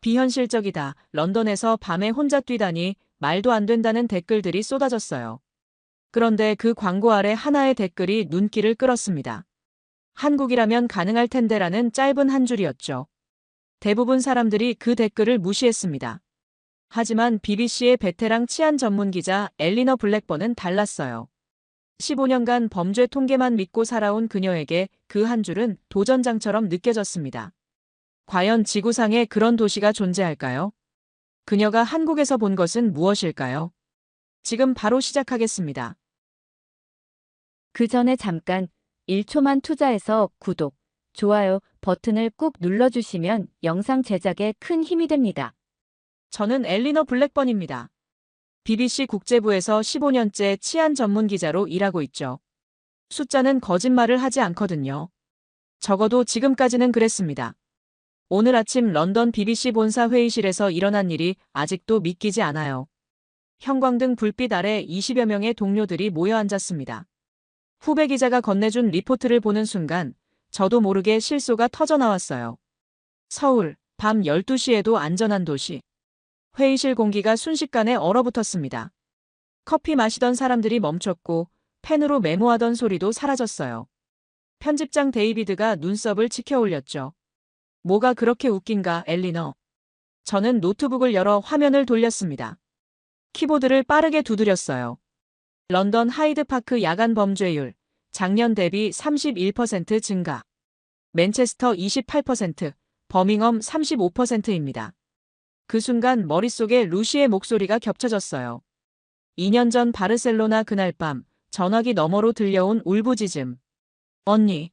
비현실적이다. 런던에서 밤에 혼자 뛰다니 말도 안 된다는 댓글들이 쏟아졌어요. 그런데 그 광고 아래 하나의 댓글이 눈길을 끌었습니다. 한국이라면 가능할 텐데라는 짧은 한 줄이었죠. 대부분 사람들이 그 댓글을 무시했습니다. 하지만 BBC의 베테랑 치안 전문 기자 엘리너 블랙번은 달랐어요. 15년간 범죄 통계만 믿고 살아온 그녀에게 그 한 줄은 도전장처럼 느껴졌습니다. 과연 지구상에 그런 도시가 존재할까요? 그녀가 한국에서 본 것은 무엇일까요? 지금 바로 시작하겠습니다. 그 전에 잠깐 1초만 투자해서 구독, 좋아요 버튼을 꾹 눌러주시면 영상 제작에 큰 힘이 됩니다. 저는 엘리너 블랙번입니다. BBC 국제부에서 15년째 치안 전문 기자로 일하고 있죠. 숫자는 거짓말을 하지 않거든요. 적어도 지금까지는 그랬습니다. 오늘 아침 런던 BBC 본사 회의실에서 일어난 일이 아직도 믿기지 않아요. 형광등 불빛 아래 20여 명의 동료들이 모여 앉았습니다. 후배 기자가 건네준 리포트를 보는 순간 저도 모르게 실소가 터져나왔어요. 서울, 밤 12시에도 안전한 도시. 회의실 공기가 순식간에 얼어붙었습니다. 커피 마시던 사람들이 멈췄고 펜으로 메모하던 소리도 사라졌어요. 편집장 데이비드가 눈썹을 치켜 올렸죠. 뭐가 그렇게 웃긴가, 엘리너. 저는 노트북을 열어 화면을 돌렸습니다. 키보드를 빠르게 두드렸어요. 런던 하이드파크 야간 범죄율, 작년 대비 31% 증가. 맨체스터 28%, 버밍엄 35%입니다. 그 순간 머릿속에 루시의 목소리가 겹쳐졌어요. 2년 전 바르셀로나 그날 밤 전화기 너머로 들려온 울부짖음. 언니,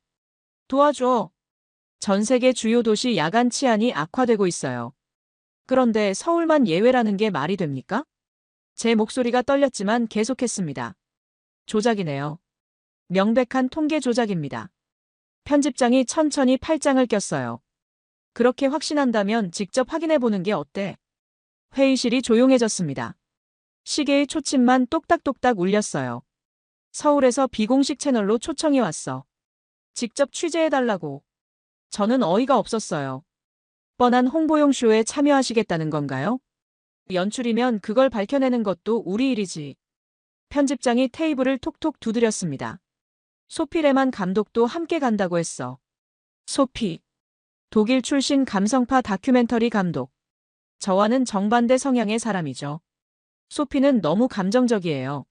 도와줘. 전 세계 주요 도시 야간 치안이 악화되고 있어요. 그런데 서울만 예외라는 게 말이 됩니까? 제 목소리가 떨렸지만 계속했습니다. 조작이네요. 명백한 통계 조작입니다. 편집장이 천천히 팔짱을 꼈어요. 그렇게 확신한다면 직접 확인해보는 게 어때? 회의실이 조용해졌습니다. 시계의 초침만 똑딱똑딱 울렸어요. 서울에서 비공식 채널로 초청이 왔어. 직접 취재해달라고. 저는 어이가 없었어요. 뻔한 홍보용 쇼에 참여하시겠다는 건가요? 연출이면 그걸 밝혀내는 것도 우리 일이지. 편집장이 테이블을 톡톡 두드렸습니다. 소피 레만 감독도 함께 간다고 했어. 소피. 독일 출신 감성파 다큐멘터리 감독. 저와는 정반대 성향의 사람이죠. 소피는 너무 감정적이에요.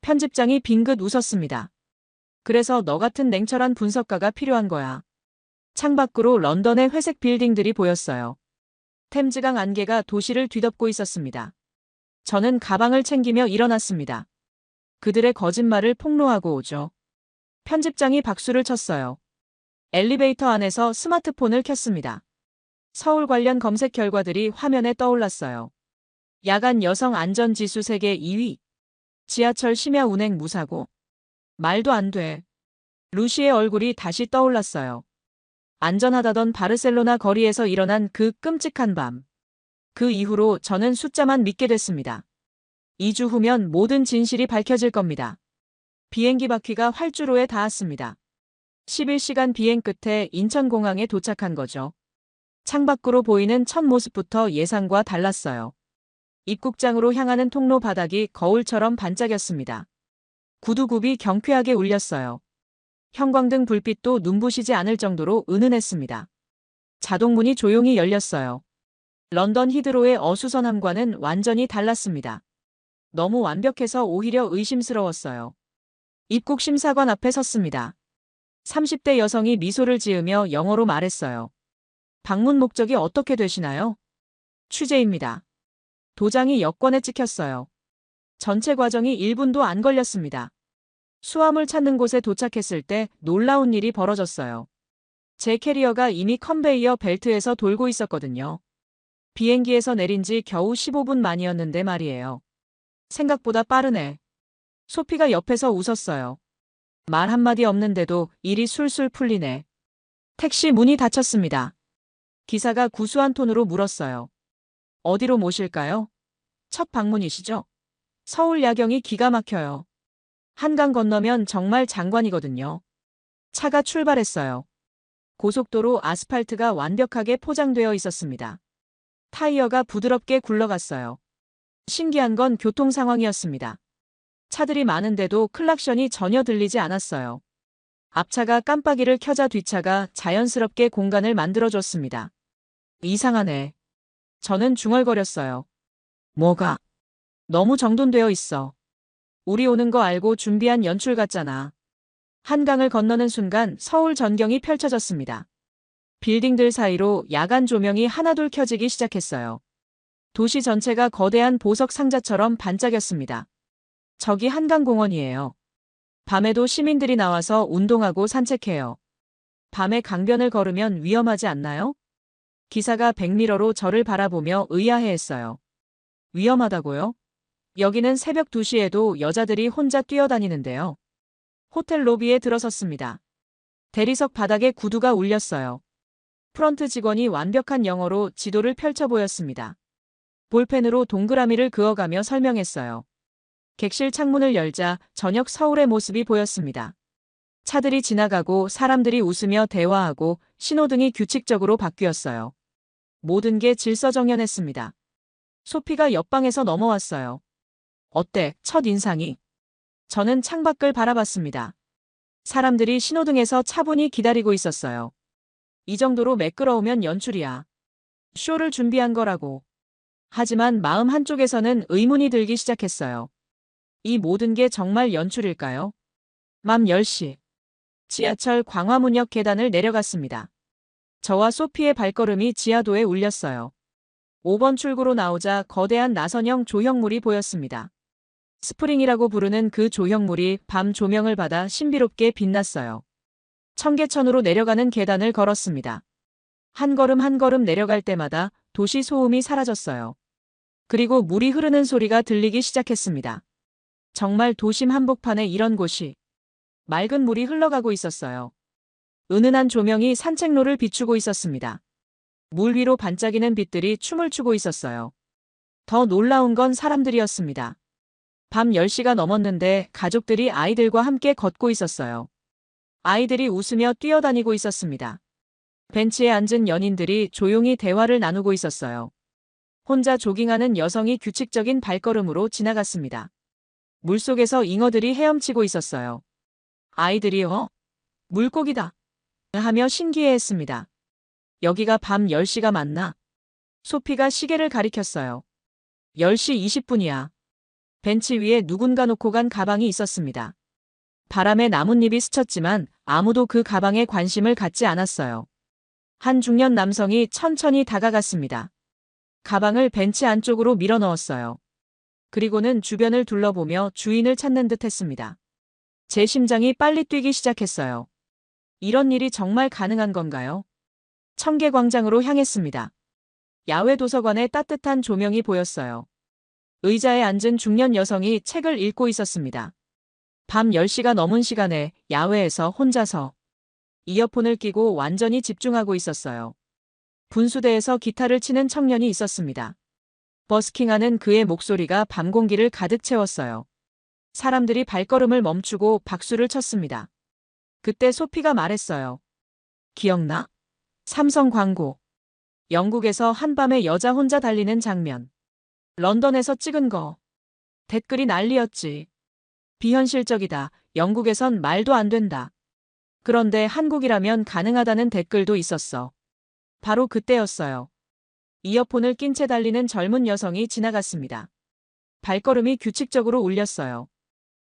편집장이 빙긋 웃었습니다. 그래서 너 같은 냉철한 분석가가 필요한 거야. 창밖으로 런던의 회색 빌딩들이 보였어요. 템즈강 안개가 도시를 뒤덮고 있었습니다. 저는 가방을 챙기며 일어났습니다. 그들의 거짓말을 폭로하고 오죠. 편집장이 박수를 쳤어요. 엘리베이터 안에서 스마트폰을 켰습니다. 서울 관련 검색 결과들이 화면에 떠올랐어요. 야간 여성 안전지수 세계 2위. 지하철 심야 운행 무사고. 말도 안 돼. 루시의 얼굴이 다시 떠올랐어요. 안전하다던 바르셀로나 거리에서 일어난 그 끔찍한 밤. 그 이후로 저는 숫자만 믿게 됐습니다. 2주 후면 모든 진실이 밝혀질 겁니다. 비행기 바퀴가 활주로에 닿았습니다. 11시간 비행 끝에 인천공항에 도착한 거죠. 창밖으로 보이는 첫 모습부터 예상과 달랐어요. 입국장으로 향하는 통로 바닥이 거울처럼 반짝였습니다. 구두굽이 경쾌하게 울렸어요. 형광등 불빛도 눈부시지 않을 정도로 은은했습니다. 자동문이 조용히 열렸어요. 런던 히드로의 어수선함과는 완전히 달랐습니다. 너무 완벽해서 오히려 의심스러웠어요. 입국 심사관 앞에 섰습니다. 30대 여성이 미소를 지으며 영어로 말했어요. 방문 목적이 어떻게 되시나요? 취재입니다. 도장이 여권에 찍혔어요. 전체 과정이 1분도 안 걸렸습니다. 수화물 찾는 곳에 도착했을 때 놀라운 일이 벌어졌어요. 제 캐리어가 이미 컨베이어 벨트에서 돌고 있었거든요. 비행기에서 내린 지 겨우 15분 만이었는데 말이에요. 생각보다 빠르네. 소피가 옆에서 웃었어요. 말 한마디 없는데도 일이 술술 풀리네. 택시 문이 닫혔습니다. 기사가 구수한 톤으로 물었어요. 어디로 모실까요? 첫 방문이시죠? 서울 야경이 기가 막혀요. 한강 건너면 정말 장관이거든요. 차가 출발했어요. 고속도로 아스팔트가 완벽하게 포장되어 있었습니다. 타이어가 부드럽게 굴러갔어요. 신기한 건 교통 상황이었습니다. 차들이 많은데도 클락션이 전혀 들리지 않았어요. 앞차가 깜빡이를 켜자 뒷차가 자연스럽게 공간을 만들어줬습니다. 이상하네. 저는 중얼거렸어요. 뭐가? 너무 정돈되어 있어. 우리 오는 거 알고 준비한 연출 같잖아. 한강을 건너는 순간 서울 전경이 펼쳐졌습니다. 빌딩들 사이로 야간 조명이 하나둘 켜지기 시작했어요. 도시 전체가 거대한 보석 상자처럼 반짝였습니다. 저기 한강공원이에요. 밤에도 시민들이 나와서 운동하고 산책해요. 밤에 강변을 걸으면 위험하지 않나요? 기사가 백미러로 저를 바라보며 의아해했어요. 위험하다고요? 여기는 새벽 2시에도 여자들이 혼자 뛰어다니는데요. 호텔 로비에 들어섰습니다. 대리석 바닥에 구두가 울렸어요. 프런트 직원이 완벽한 영어로 지도를 펼쳐 보였습니다. 볼펜으로 동그라미를 그어가며 설명했어요. 객실 창문을 열자 저녁 서울의 모습이 보였습니다. 차들이 지나가고 사람들이 웃으며 대화하고 신호등이 규칙적으로 바뀌었어요. 모든 게 질서정연했습니다. 소피가 옆방에서 넘어왔어요. 어때, 첫 인상이? 저는 창밖을 바라봤습니다. 사람들이 신호등에서 차분히 기다리고 있었어요. 이 정도로 매끄러우면 연출이야. 쇼를 준비한 거라고. 하지만 마음 한쪽에서는 의문이 들기 시작했어요. 이 모든 게 정말 연출일까요? 밤 10시. 지하철 광화문역 계단을 내려갔습니다. 저와 소피의 발걸음이 지하도에 울렸어요. 5번 출구로 나오자 거대한 나선형 조형물이 보였습니다. 스프링이라고 부르는 그 조형물이 밤 조명을 받아 신비롭게 빛났어요. 청계천으로 내려가는 계단을 걸었습니다. 한 걸음 한 걸음 내려갈 때마다 도시 소음이 사라졌어요. 그리고 물이 흐르는 소리가 들리기 시작했습니다. 정말 도심 한복판에 이런 곳이. 맑은 물이 흘러가고 있었어요. 은은한 조명이 산책로를 비추고 있었습니다. 물 위로 반짝이는 빛들이 춤을 추고 있었어요. 더 놀라운 건 사람들이었습니다. 밤 10시가 넘었는데 가족들이 아이들과 함께 걷고 있었어요. 아이들이 웃으며 뛰어다니고 있었습니다. 벤치에 앉은 연인들이 조용히 대화를 나누고 있었어요. 혼자 조깅하는 여성이 규칙적인 발걸음으로 지나갔습니다. 물속에서 잉어들이 헤엄치고 있었어요. 아이들이 물고기다 하며 신기해했습니다. 여기가 밤 10시가 맞나? 소피가 시계를 가리켰어요. 10시 20분이야. 벤치 위에 누군가 놓고 간 가방이 있었습니다. 바람에 나뭇잎이 스쳤지만 아무도 그 가방에 관심을 갖지 않았어요. 한 중년 남성이 천천히 다가갔습니다. 가방을 벤치 안쪽으로 밀어 넣었어요. 그리고는 주변을 둘러보며 주인을 찾는 듯 했습니다. 제 심장이 빨리 뛰기 시작했어요. 이런 일이 정말 가능한 건가요? 청계광장으로 향했습니다. 야외 도서관에 따뜻한 조명이 보였어요. 의자에 앉은 중년 여성이 책을 읽고 있었습니다. 밤 10시가 넘은 시간에 야외에서 혼자서 이어폰을 끼고 완전히 집중하고 있었어요. 분수대에서 기타를 치는 청년이 있었습니다. 버스킹하는 그의 목소리가 밤 공기를 가득 채웠어요. 사람들이 발걸음을 멈추고 박수를 쳤습니다. 그때 소피가 말했어요. 기억나? 삼성 광고. 영국에서 한밤에 여자 혼자 달리는 장면. 런던에서 찍은 거. 댓글이 난리였지. 비현실적이다. 영국에선 말도 안 된다. 그런데 한국이라면 가능하다는 댓글도 있었어. 바로 그때였어요. 이어폰을 낀 채 달리는 젊은 여성이 지나갔습니다. 발걸음이 규칙적으로 울렸어요.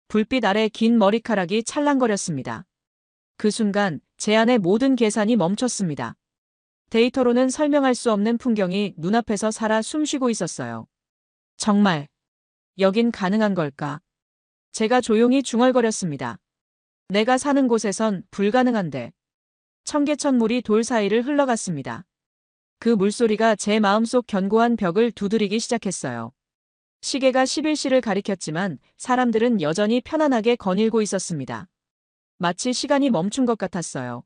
불빛 아래 긴 머리카락이 찰랑거렸습니다. 그 순간 제 안의 모든 계산이 멈췄습니다. 데이터로는 설명할 수 없는 풍경이 눈앞에서 살아 숨쉬고 있었어요. 정말 여긴 가능한 걸까? 제가 조용히 중얼거렸습니다. 내가 사는 곳에선 불가능한데. 청계천물이 돌 사이를 흘러갔습니다. 그 물소리가 제 마음속 견고한 벽을 두드리기 시작했어요. 시계가 11시를 가리켰지만 사람들은 여전히 편안하게 거닐고 있었습니다. 마치 시간이 멈춘 것 같았어요.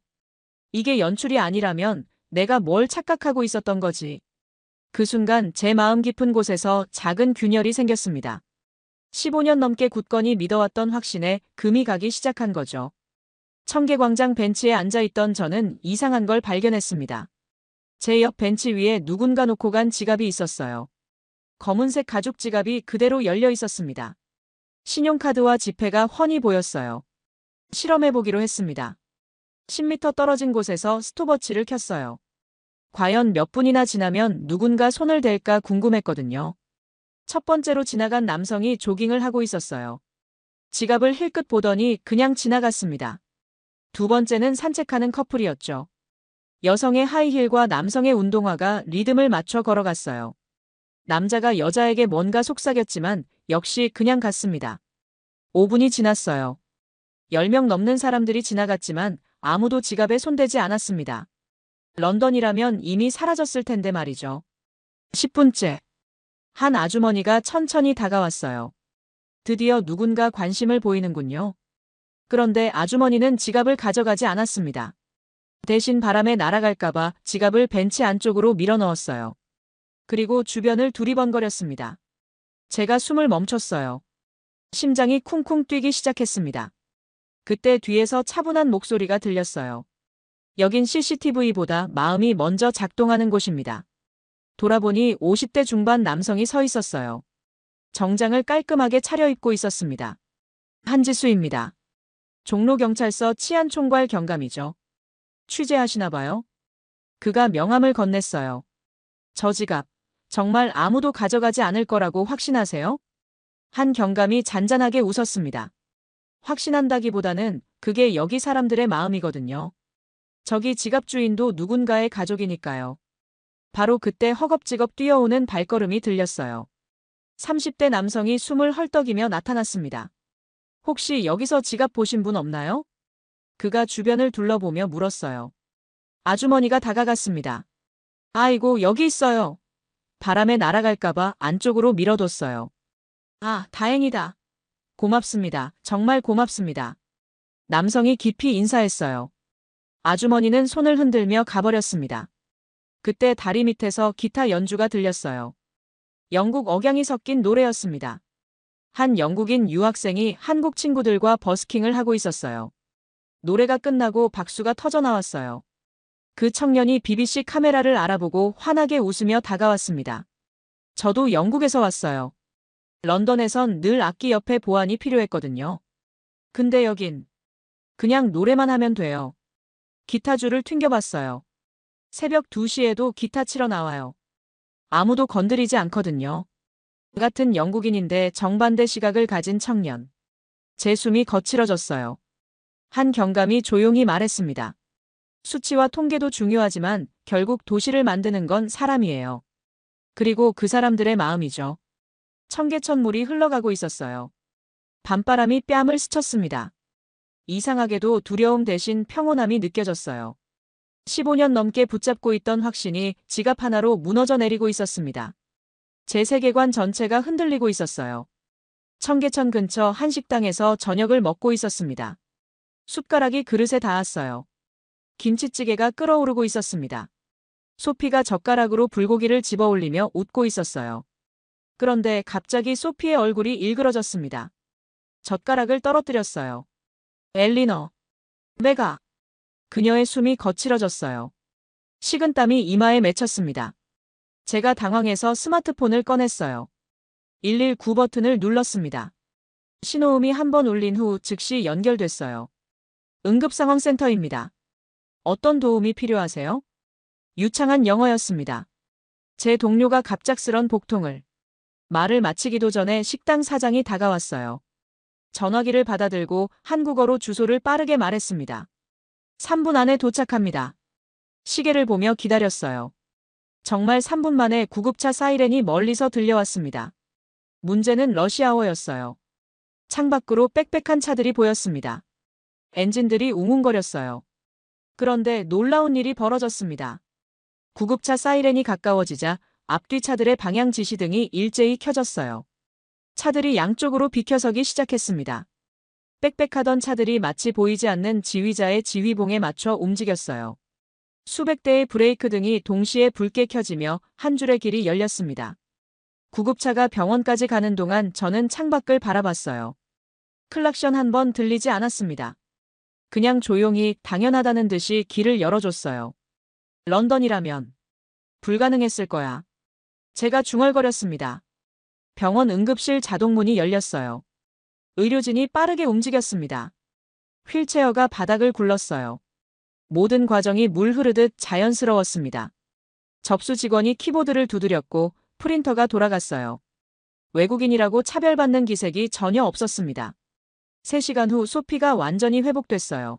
이게 연출이 아니라면 내가 뭘 착각하고 있었던 거지. 그 순간 제 마음 깊은 곳에서 작은 균열이 생겼습니다. 15년 넘게 굳건히 믿어왔던 확신에 금이 가기 시작한 거죠. 청계광장 벤치에 앉아있던 저는 이상한 걸 발견했습니다. 제 옆 벤치 위에 누군가 놓고 간 지갑이 있었어요. 검은색 가죽 지갑이 그대로 열려 있었습니다. 신용카드와 지폐가 훤히 보였어요. 실험해보기로 했습니다. 10m 떨어진 곳에서 스톱워치를 켰어요. 과연 몇 분이나 지나면 누군가 손을 댈까 궁금했거든요. 첫 번째로 지나간 남성이 조깅을 하고 있었어요. 지갑을 힐끗 보더니 그냥 지나갔습니다. 두 번째는 산책하는 커플이었죠. 여성의 하이힐과 남성의 운동화가 리듬을 맞춰 걸어갔어요. 남자가 여자에게 뭔가 속삭였지만 역시 그냥 갔습니다. 5분이 지났어요. 10명 넘는 사람들이 지나갔지만 아무도 지갑에 손대지 않았습니다. 런던이라면 이미 사라졌을 텐데 말이죠. 10분째. 한 아주머니가 천천히 다가왔어요. 드디어 누군가 관심을 보이는군요. 그런데 아주머니는 지갑을 가져가지 않았습니다. 대신 바람에 날아갈까봐 지갑을 벤치 안쪽으로 밀어 넣었어요. 그리고 주변을 두리번거렸습니다. 제가 숨을 멈췄어요. 심장이 쿵쿵 뛰기 시작했습니다. 그때 뒤에서 차분한 목소리가 들렸어요. 여긴 CCTV보다 마음이 먼저 작동하는 곳입니다. 돌아보니 50대 중반 남성이 서 있었어요. 정장을 깔끔하게 차려입고 있었습니다. 한지수입니다. 종로경찰서 치안총괄 경감이죠. 취재하시나 봐요? 그가 명함을 건넸어요. 저 지갑, 정말 아무도 가져가지 않을 거라고 확신하세요? 한 경감이 잔잔하게 웃었습니다. 확신한다기보다는 그게 여기 사람들의 마음이거든요. 저기 지갑 주인도 누군가의 가족이니까요. 바로 그때 허겁지겁 뛰어오는 발걸음이 들렸어요. 30대 남성이 숨을 헐떡이며 나타났습니다. 혹시 여기서 지갑 보신 분 없나요? 그가 주변을 둘러보며 물었어요. 아주머니가 다가갔습니다. 아이고, 여기 있어요. 바람에 날아갈까봐 안쪽으로 밀어뒀어요. 아, 다행이다. 고맙습니다. 정말 고맙습니다. 남성이 깊이 인사했어요. 아주머니는 손을 흔들며 가버렸습니다. 그때 다리 밑에서 기타 연주가 들렸어요. 영국 억양이 섞인 노래였습니다. 한 영국인 유학생이 한국 친구들과 버스킹을 하고 있었어요. 노래가 끝나고 박수가 터져 나왔어요. 그 청년이 BBC 카메라를 알아보고 환하게 웃으며 다가왔습니다. 저도 영국에서 왔어요. 런던에선 늘 악기 옆에 보안이 필요했거든요. 근데 여긴 그냥 노래만 하면 돼요. 기타줄을 튕겨봤어요. 새벽 2시에도 기타 치러 나와요. 아무도 건드리지 않거든요. 같은 영국인인데 정반대 시각을 가진 청년. 제 숨이 거칠어졌어요. 한 경감이 조용히 말했습니다. 수치와 통계도 중요하지만 결국 도시를 만드는 건 사람이에요. 그리고 그 사람들의 마음이죠. 청계천물이 흘러가고 있었어요. 밤바람이 뺨을 스쳤습니다. 이상하게도 두려움 대신 평온함이 느껴졌어요. 15년 넘게 붙잡고 있던 확신이 지갑 하나로 무너져 내리고 있었습니다. 제 세계관 전체가 흔들리고 있었어요. 청계천 근처 한 식당에서 저녁을 먹고 있었습니다. 숟가락이 그릇에 닿았어요. 김치찌개가 끓어오르고 있었습니다. 소피가 젓가락으로 불고기를 집어올리며 웃고 있었어요. 그런데 갑자기 소피의 얼굴이 일그러졌습니다. 젓가락을 떨어뜨렸어요. 엘리너. 내가. 그녀의 숨이 거칠어졌어요. 식은땀이 이마에 맺혔습니다. 제가 당황해서 스마트폰을 꺼냈어요. 119 버튼을 눌렀습니다. 신호음이 한 번 울린 후 즉시 연결됐어요. 응급상황센터입니다. 어떤 도움이 필요하세요? 유창한 영어였습니다. 제 동료가 갑작스런 복통을. 말을 마치기도 전에 식당 사장이 다가왔어요. 전화기를 받아들고 한국어로 주소를 빠르게 말했습니다. 3분 안에 도착합니다. 시계를 보며 기다렸어요. 정말 3분 만에 구급차 사이렌이 멀리서 들려왔습니다. 문제는 러시아어였어요. 창밖으로 빽빽한 차들이 보였습니다. 엔진들이 웅웅거렸어요. 그런데 놀라운 일이 벌어졌습니다. 구급차 사이렌이 가까워지자 앞뒤 차들의 방향 지시등이 일제히 켜졌어요. 차들이 양쪽으로 비켜서기 시작했습니다. 빽빽하던 차들이 마치 보이지 않는 지휘자의 지휘봉에 맞춰 움직였어요. 수백 대의 브레이크 등이 동시에 붉게 켜지며 한 줄의 길이 열렸습니다. 구급차가 병원까지 가는 동안 저는 창밖을 바라봤어요. 클락션 한 번 들리지 않았습니다. 그냥 조용히 당연하다는 듯이 길을 열어줬어요. 런던이라면 불가능했을 거야. 제가 중얼거렸습니다. 병원 응급실 자동문이 열렸어요. 의료진이 빠르게 움직였습니다. 휠체어가 바닥을 굴렀어요. 모든 과정이 물 흐르듯 자연스러웠습니다. 접수 직원이 키보드를 두드렸고 프린터가 돌아갔어요. 외국인이라고 차별받는 기색이 전혀 없었습니다. 3시간 후 소피가 완전히 회복됐어요.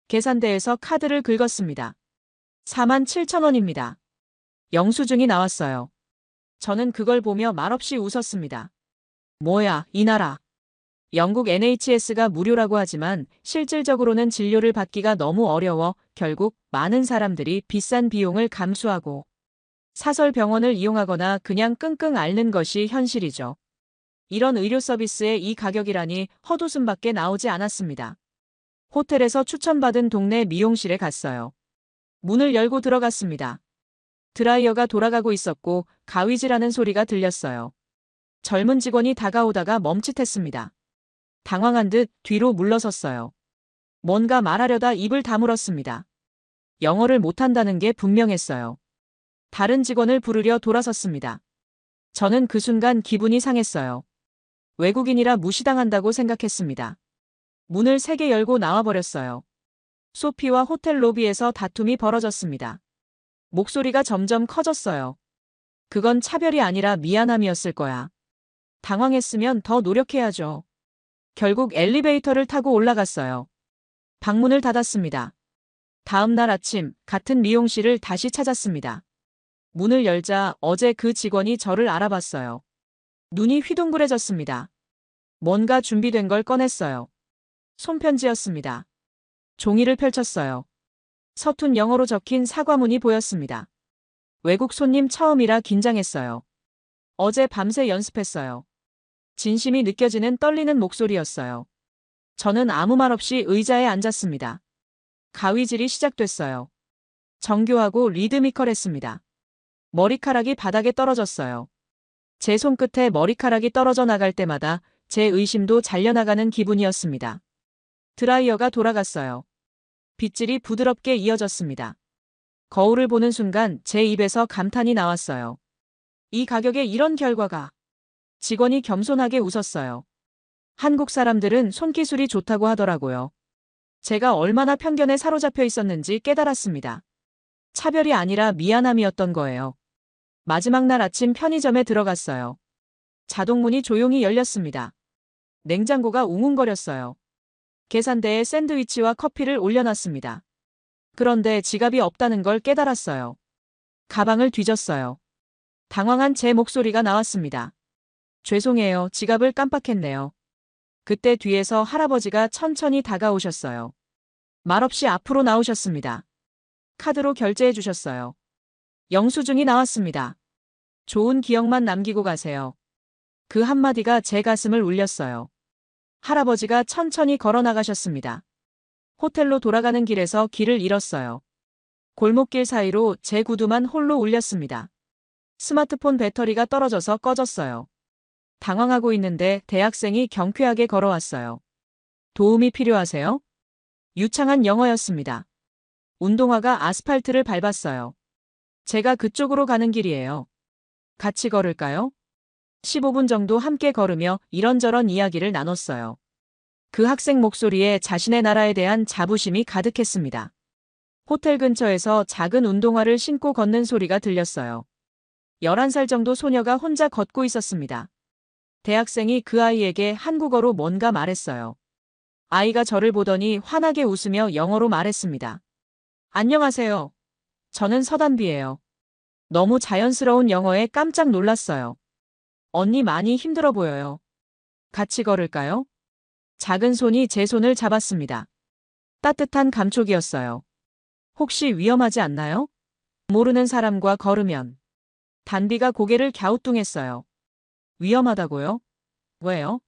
계산대에서 카드를 긁었습니다. 47,000원입니다. 영수증이 나왔어요. 저는 그걸 보며 말없이 웃었습니다. 뭐야, 이 나라. 영국 NHS가 무료라고 하지만 실질적으로는 진료를 받기가 너무 어려워 결국 많은 사람들이 비싼 비용을 감수하고 사설 병원을 이용하거나 그냥 끙끙 앓는 것이 현실이죠. 이런 의료 서비스의 이 가격이라니 헛웃음밖에 나오지 않았습니다. 호텔에서 추천받은 동네 미용실에 갔어요. 문을 열고 들어갔습니다. 드라이어가 돌아가고 있었고 가위질하는 소리가 들렸어요. 젊은 직원이 다가오다가 멈칫했습니다. 당황한 듯 뒤로 물러섰어요. 뭔가 말하려다 입을 다물었습니다. 영어를 못한다는 게 분명했어요. 다른 직원을 부르려 돌아섰습니다. 저는 그 순간 기분이 상했어요. 외국인이라 무시당한다고 생각했습니다. 문을 세게 열고 나와버렸어요. 소피와 호텔 로비에서 다툼이 벌어졌습니다. 목소리가 점점 커졌어요. 그건 차별이 아니라 미안함이었을 거야. 당황했으면 더 노력해야죠. 결국 엘리베이터를 타고 올라갔어요. 방문을 닫았습니다. 다음 날 아침 같은 미용실을 다시 찾았습니다. 문을 열자 어제 그 직원이 저를 알아봤어요. 눈이 휘둥그레졌습니다. 뭔가 준비된 걸 꺼냈어요. 손편지였습니다. 종이를 펼쳤어요. 서툰 영어로 적힌 사과문이 보였습니다. 외국 손님 처음이라 긴장했어요. 어제 밤새 연습했어요. 진심이 느껴지는 떨리는 목소리였어요. 저는 아무 말 없이 의자에 앉았습니다. 가위질이 시작됐어요. 정교하고 리드미컬했습니다. 머리카락이 바닥에 떨어졌어요. 제 손끝에 머리카락이 떨어져 나갈 때마다 제 의심도 잘려나가는 기분이었습니다. 드라이어가 돌아갔어요. 빗질이 부드럽게 이어졌습니다. 거울을 보는 순간 제 입에서 감탄이 나왔어요. 이 가격에 이런 결과가. 직원이 겸손하게 웃었어요. 한국 사람들은 손기술이 좋다고 하더라고요. 제가 얼마나 편견에 사로잡혀 있었는지 깨달았습니다. 차별이 아니라 미안함이었던 거예요. 마지막 날 아침 편의점에 들어갔어요. 자동문이 조용히 열렸습니다. 냉장고가 웅웅거렸어요. 계산대에 샌드위치와 커피를 올려놨습니다. 그런데 지갑이 없다는 걸 깨달았어요. 가방을 뒤졌어요. 당황한 제 목소리가 나왔습니다. 죄송해요. 지갑을 깜빡했네요. 그때 뒤에서 할아버지가 천천히 다가오셨어요. 말없이 앞으로 나오셨습니다. 카드로 결제해 주셨어요. 영수증이 나왔습니다. 좋은 기억만 남기고 가세요. 그 한마디가 제 가슴을 울렸어요. 할아버지가 천천히 걸어 나가셨습니다. 호텔로 돌아가는 길에서 길을 잃었어요. 골목길 사이로 제 구두만 홀로 울렸습니다. 스마트폰 배터리가 떨어져서 꺼졌어요. 당황하고 있는데 대학생이 경쾌하게 걸어왔어요. 도움이 필요하세요? 유창한 영어였습니다. 운동화가 아스팔트를 밟았어요. 제가 그쪽으로 가는 길이에요. 같이 걸을까요? 15분 정도 함께 걸으며 이런저런 이야기를 나눴어요. 그 학생 목소리에 자신의 나라에 대한 자부심이 가득했습니다. 호텔 근처에서 작은 운동화를 신고 걷는 소리가 들렸어요. 11살 정도 소녀가 혼자 걷고 있었습니다. 대학생이 그 아이에게 한국어로 뭔가 말했어요. 아이가 저를 보더니 환하게 웃으며 영어로 말했습니다. 안녕하세요. 저는 서단비예요. 너무 자연스러운 영어에 깜짝 놀랐어요. 언니 많이 힘들어 보여요. 같이 걸을까요? 작은 손이 제 손을 잡았습니다. 따뜻한 감촉이었어요. 혹시 위험하지 않나요? 모르는 사람과 걸으면. 단비가 고개를 갸우뚱했어요. 위험하다고요? 왜요?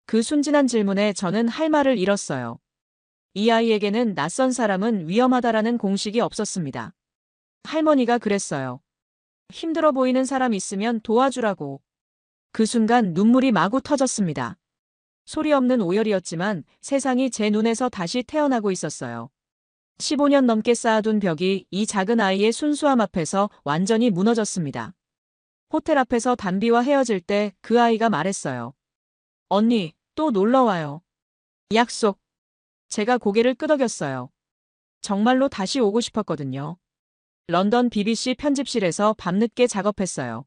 그 순진한 질문에 저는 할 말을 잃었어요. 이 아이에게는 낯선 사람은 위험하다라는 공식이 없었습니다. 할머니가 그랬어요. 힘들어 보이는 사람 있으면 도와주라고. 그 순간 눈물이 마구 터졌습니다. 소리 없는 오열이었지만 세상이 제 눈에서 다시 태어나고 있었어요. 15년 넘게 쌓아둔 벽이 이 작은 아이의 순수함 앞에서 완전히 무너졌습니다. 호텔 앞에서 단비와 헤어질 때 그 아이가 말했어요. 언니, 또 놀러와요. 약속. 제가 고개를 끄덕였어요. 정말로 다시 오고 싶었거든요. 런던 BBC 편집실에서 밤늦게 작업했어요.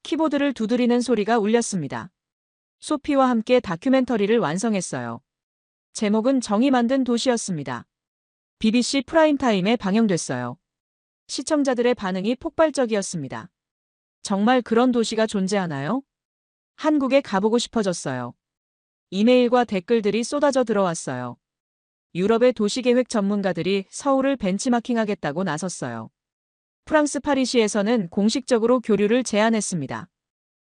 키보드를 두드리는 소리가 울렸습니다. 소피와 함께 다큐멘터리를 완성했어요. 제목은 정이 만든 도시였습니다. BBC 프라임타임에 방영됐어요. 시청자들의 반응이 폭발적이었습니다. 정말 그런 도시가 존재하나요? 한국에 가보고 싶어졌어요. 이메일과 댓글들이 쏟아져 들어왔어요. 유럽의 도시계획 전문가들이 서울을 벤치마킹하겠다고 나섰어요. 프랑스 파리시에서는 공식적으로 교류를 제안했습니다.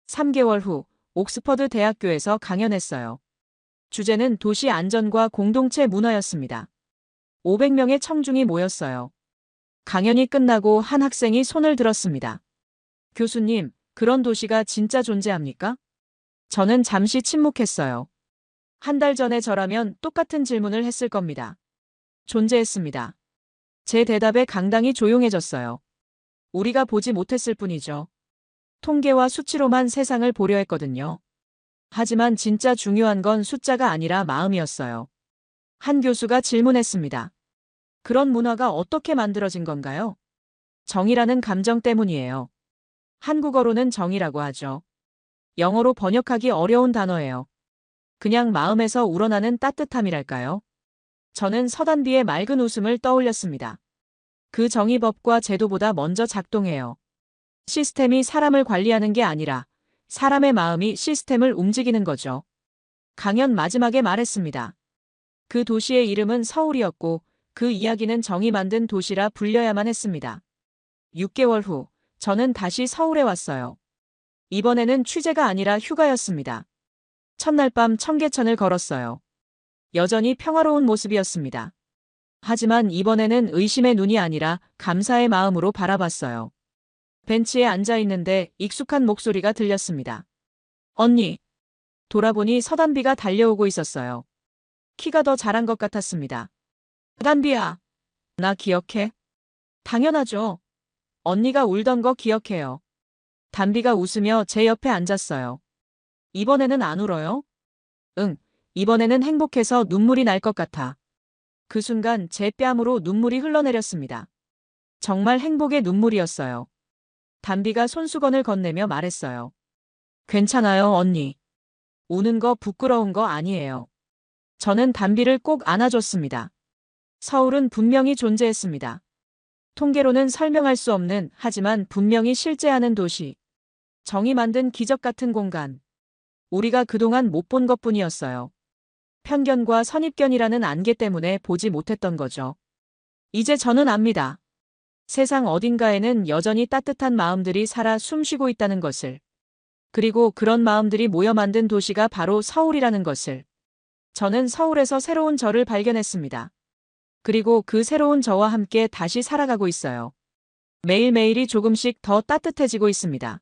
3개월 후 옥스퍼드 대학교에서 강연했어요. 주제는 도시 안전과 공동체 문화였습니다. 500명의 청중이 모였어요. 강연이 끝나고 한 학생이 손을 들었습니다. 교수님, 그런 도시가 진짜 존재합니까? 저는 잠시 침묵했어요. 한 달 전에 저라면 똑같은 질문을 했을 겁니다. 존재했습니다. 제 대답에 강당이 조용해졌어요. 우리가 보지 못했을 뿐이죠. 통계와 수치로만 세상을 보려 했거든요. 하지만 진짜 중요한 건 숫자가 아니라 마음이었어요. 한 교수가 질문했습니다. 그런 문화가 어떻게 만들어진 건가요? 정이라는 감정 때문이에요. 한국어로는 정이라고 하죠. 영어로 번역하기 어려운 단어예요. 그냥 마음에서 우러나는 따뜻함이랄까요? 저는 서단비의 맑은 웃음을 떠올렸습니다. 그 정의법과 제도보다 먼저 작동해요. 시스템이 사람을 관리하는 게 아니라 사람의 마음이 시스템을 움직이는 거죠. 강연 마지막에 말했습니다. 그 도시의 이름은 서울이었고 그 이야기는 정이 만든 도시라 불려야만 했습니다. 6개월 후 저는 다시 서울에 왔어요. 이번에는 취재가 아니라 휴가였습니다. 첫날 밤 청계천을 걸었어요. 여전히 평화로운 모습이었습니다. 하지만 이번에는 의심의 눈이 아니라 감사의 마음으로 바라봤어요. 벤치에 앉아 있는데 익숙한 목소리가 들렸습니다. 언니. 돌아보니 서단비가 달려오고 있었어요. 키가 더 자란 것 같았습니다. 단비야. 나 기억해? 당연하죠. 언니가 울던 거 기억해요. 단비가 웃으며 제 옆에 앉았어요. 이번에는 안 울어요? 응, 이번에는 행복해서 눈물이 날 것 같아. 그 순간 제 뺨으로 눈물이 흘러내렸습니다. 정말 행복의 눈물이었어요. 담비가 손수건을 건네며 말했어요. 괜찮아요, 언니. 우는 거 부끄러운 거 아니에요. 저는 담비를 꼭 안아줬습니다. 서울은 분명히 존재했습니다. 통계로는 설명할 수 없는, 하지만 분명히 실제하는 도시. 정이 만든 기적 같은 공간. 우리가 그동안 못 본 것뿐이었어요. 편견과 선입견이라는 안개 때문에 보지 못했던 거죠. 이제 저는 압니다. 세상 어딘가에는 여전히 따뜻한 마음들이 살아 숨쉬고 있다는 것을. 그리고 그런 마음들이 모여 만든 도시가 바로 서울이라는 것을. 저는 서울에서 새로운 저를 발견했습니다. 그리고 그 새로운 저와 함께 다시 살아가고 있어요. 매일매일이 조금씩 더 따뜻해지고 있습니다.